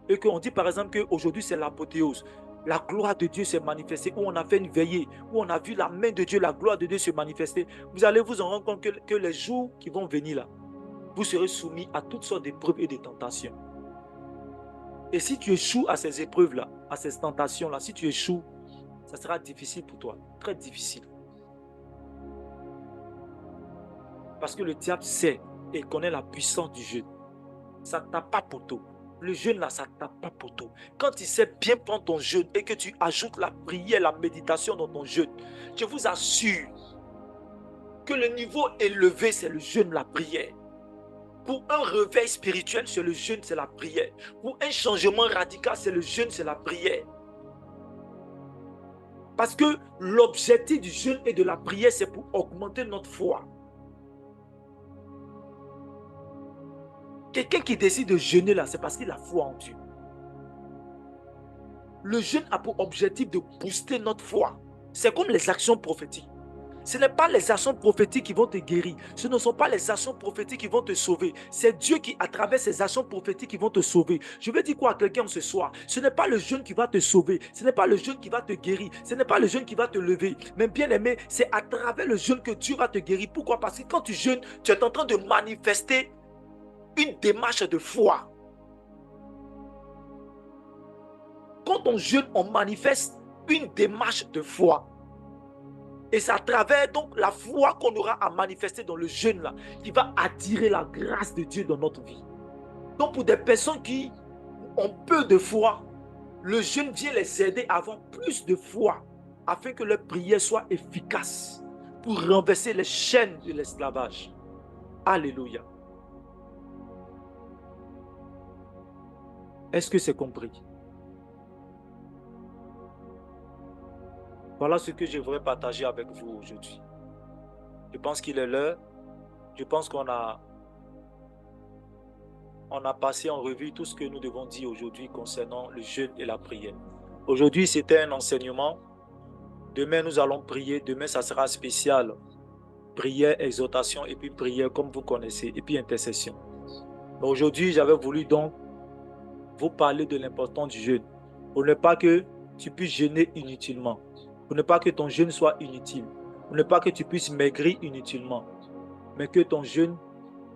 et qu'on dit par exemple qu'aujourd'hui c'est l'apothéose, la gloire de Dieu s'est manifestée, où on a fait une veillée, où on a vu la main de Dieu, la gloire de Dieu se manifester, vous allez vous en rendre compte que les jours qui vont venir là, vous serez soumis à toutes sortes d'épreuves et de tentations. Et si tu échoues à ces épreuves-là, à ces tentations-là, si tu échoues, ça sera difficile pour toi, très difficile. Parce que le diable sait et connaît la puissance du jeûne. Ça ne tape pas poteau. Le jeûne là, ça ne tape pas poteau. Quand tu sais bien prendre ton jeûne et que tu ajoutes la prière, la méditation dans ton jeûne, je vous assure que le niveau élevé, c'est le jeûne, la prière. Pour un réveil spirituel, c'est le jeûne, c'est la prière. Pour un changement radical, c'est le jeûne, c'est la prière. Parce que l'objectif du jeûne et de la prière, c'est pour augmenter notre foi. Quelqu'un qui décide de jeûner là, c'est parce qu'il a foi en Dieu. Le jeûne a pour objectif de booster notre foi. C'est comme les actions prophétiques. Ce n'est pas les actions prophétiques qui vont te guérir. Ce ne sont pas les actions prophétiques qui vont te sauver. C'est Dieu qui, à travers ces actions prophétiques, qui vont te sauver. Je veux dire quoi à quelqu'un ce soir? Ce n'est pas le jeûne qui va te sauver. Ce n'est pas le jeûne qui va te guérir. Ce n'est pas le jeûne qui va te lever. Mais bien aimé, c'est à travers le jeûne que Dieu va te guérir. Pourquoi? Parce que quand tu jeûnes, tu es en train de manifester une démarche de foi. Quand on jeûne, on manifeste une démarche de foi. Et c'est à travers donc la foi qu'on aura à manifester dans le jeûne là, qui va attirer la grâce de Dieu dans notre vie. Donc pour des personnes qui ont peu de foi, le jeûne vient les aider à avoir plus de foi, afin que leur prière soit efficace pour renverser les chaînes de l'esclavage. Alléluia. Est-ce que c'est compris? Voilà ce que je voudrais partager avec vous aujourd'hui. Je pense qu'il est l'heure. Je pense qu'on a passé en revue tout ce que nous devons dire aujourd'hui concernant le jeûne et la prière. Aujourd'hui, c'était un enseignement. Demain, nous allons prier. Demain, ça sera spécial. Prière, exhortation et puis prière comme vous connaissez. Et puis intercession. Mais aujourd'hui, j'avais voulu donc vous parler de l'importance du jeûne. Pour ne pas que tu puisses jeûner inutilement. Pour ne pas que ton jeûne soit inutile. Pour ne pas que tu puisses maigrir inutilement. Mais que ton jeûne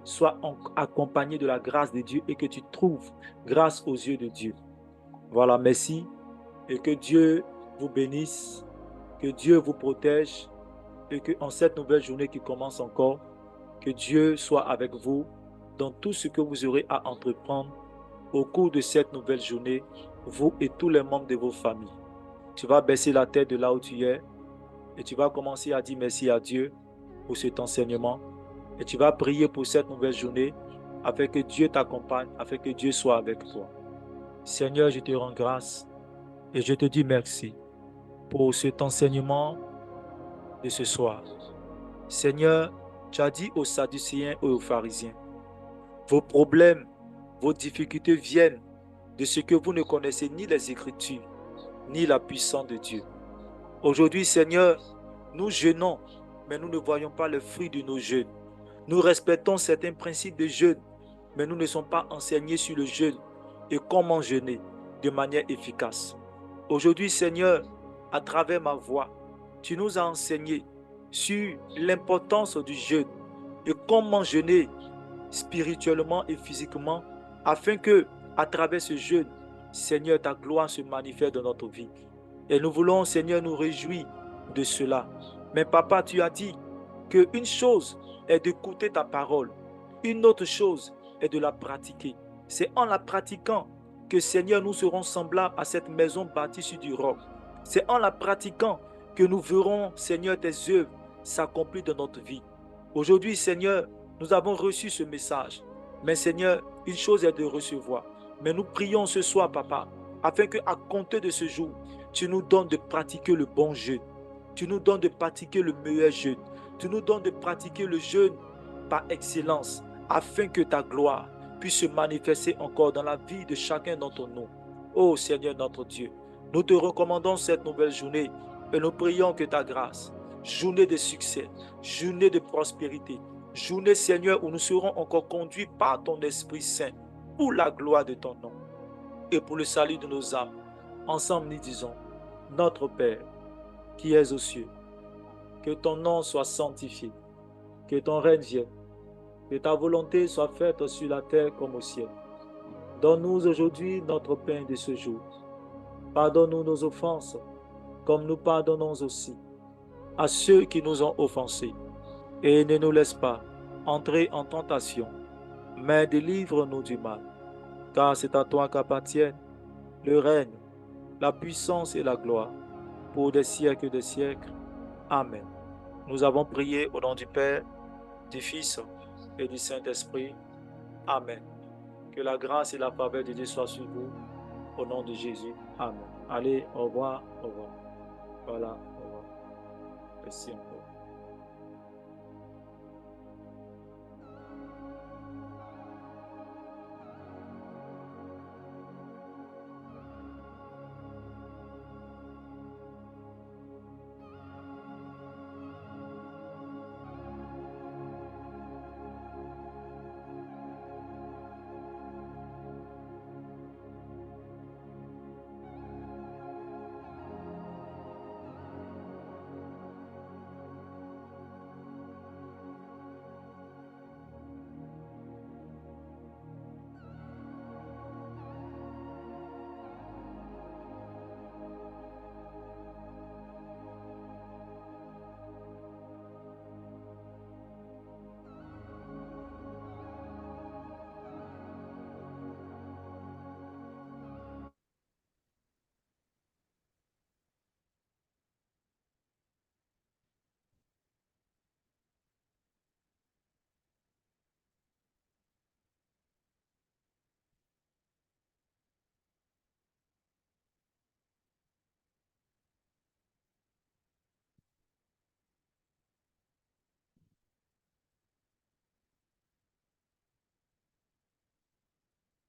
soit accompagné de la grâce de Dieu et que tu trouves grâce aux yeux de Dieu. Voilà, merci. Et que Dieu vous bénisse. Que Dieu vous protège. Et que en cette nouvelle journée qui commence encore, que Dieu soit avec vous dans tout ce que vous aurez à entreprendre au cours de cette nouvelle journée, vous et tous les membres de vos familles. Tu vas baisser la tête de là où tu es et tu vas commencer à dire merci à Dieu pour cet enseignement. Et tu vas prier pour cette nouvelle journée afin que Dieu t'accompagne, afin que Dieu soit avec toi. Seigneur, je te rends grâce et je te dis merci pour cet enseignement de ce soir. Seigneur, tu as dit aux Sadducéens et aux pharisiens, vos problèmes, vos difficultés viennent de ce que vous ne connaissez ni les Écritures, ni la puissance de Dieu. Aujourd'hui, Seigneur, nous jeûnons, mais nous ne voyons pas le fruit de nos jeûnes. Nous respectons certains principes de jeûne, mais nous ne sommes pas enseignés sur le jeûne et comment jeûner de manière efficace. Aujourd'hui, Seigneur, à travers ma voix, tu nous as enseigné sur l'importance du jeûne et comment jeûner spirituellement et physiquement afin que, à travers ce jeûne, Seigneur, ta gloire se manifeste dans notre vie. Et nous voulons, Seigneur, nous réjouir de cela. Mais papa, tu as dit qu'une chose est d'écouter ta parole, une autre chose est de la pratiquer. C'est en la pratiquant que, Seigneur, nous serons semblables à cette maison bâtie sur du roc. C'est en la pratiquant que nous verrons, Seigneur, tes œuvres s'accomplir dans notre vie. Aujourd'hui, Seigneur, nous avons reçu ce message. Mais Seigneur, une chose est de recevoir. Mais nous prions ce soir, papa, afin qu'à compter de ce jour, tu nous donnes de pratiquer le bon jeûne. Tu nous donnes de pratiquer le meilleur jeûne. Tu nous donnes de pratiquer le jeûne par excellence, afin que ta gloire puisse se manifester encore dans la vie de chacun d'entre nous. Ô Seigneur notre Dieu, nous te recommandons cette nouvelle journée et nous prions que ta grâce, journée de succès, journée de prospérité, journée, Seigneur, où nous serons encore conduits par ton Esprit Saint pour la gloire de ton nom et pour le salut de nos âmes. Ensemble, nous disons, notre Père, qui es aux cieux, que ton nom soit sanctifié, que ton règne vienne, que ta volonté soit faite sur la terre comme au ciel. Donne-nous aujourd'hui notre pain de ce jour. Pardonne-nous nos offenses, comme nous pardonnons aussi à ceux qui nous ont offensés. Et ne nous laisse pas entrer en tentation, mais délivre-nous du mal. Car c'est à toi qu'appartiennent le règne, la puissance et la gloire, pour des siècles et des siècles. Amen. Nous avons prié au nom du Père, du Fils et du Saint-Esprit. Amen. Que la grâce et la faveur de Dieu soient sur vous. Au nom de Jésus. Amen. Allez, au revoir, au revoir. Voilà, au revoir. Merci encore.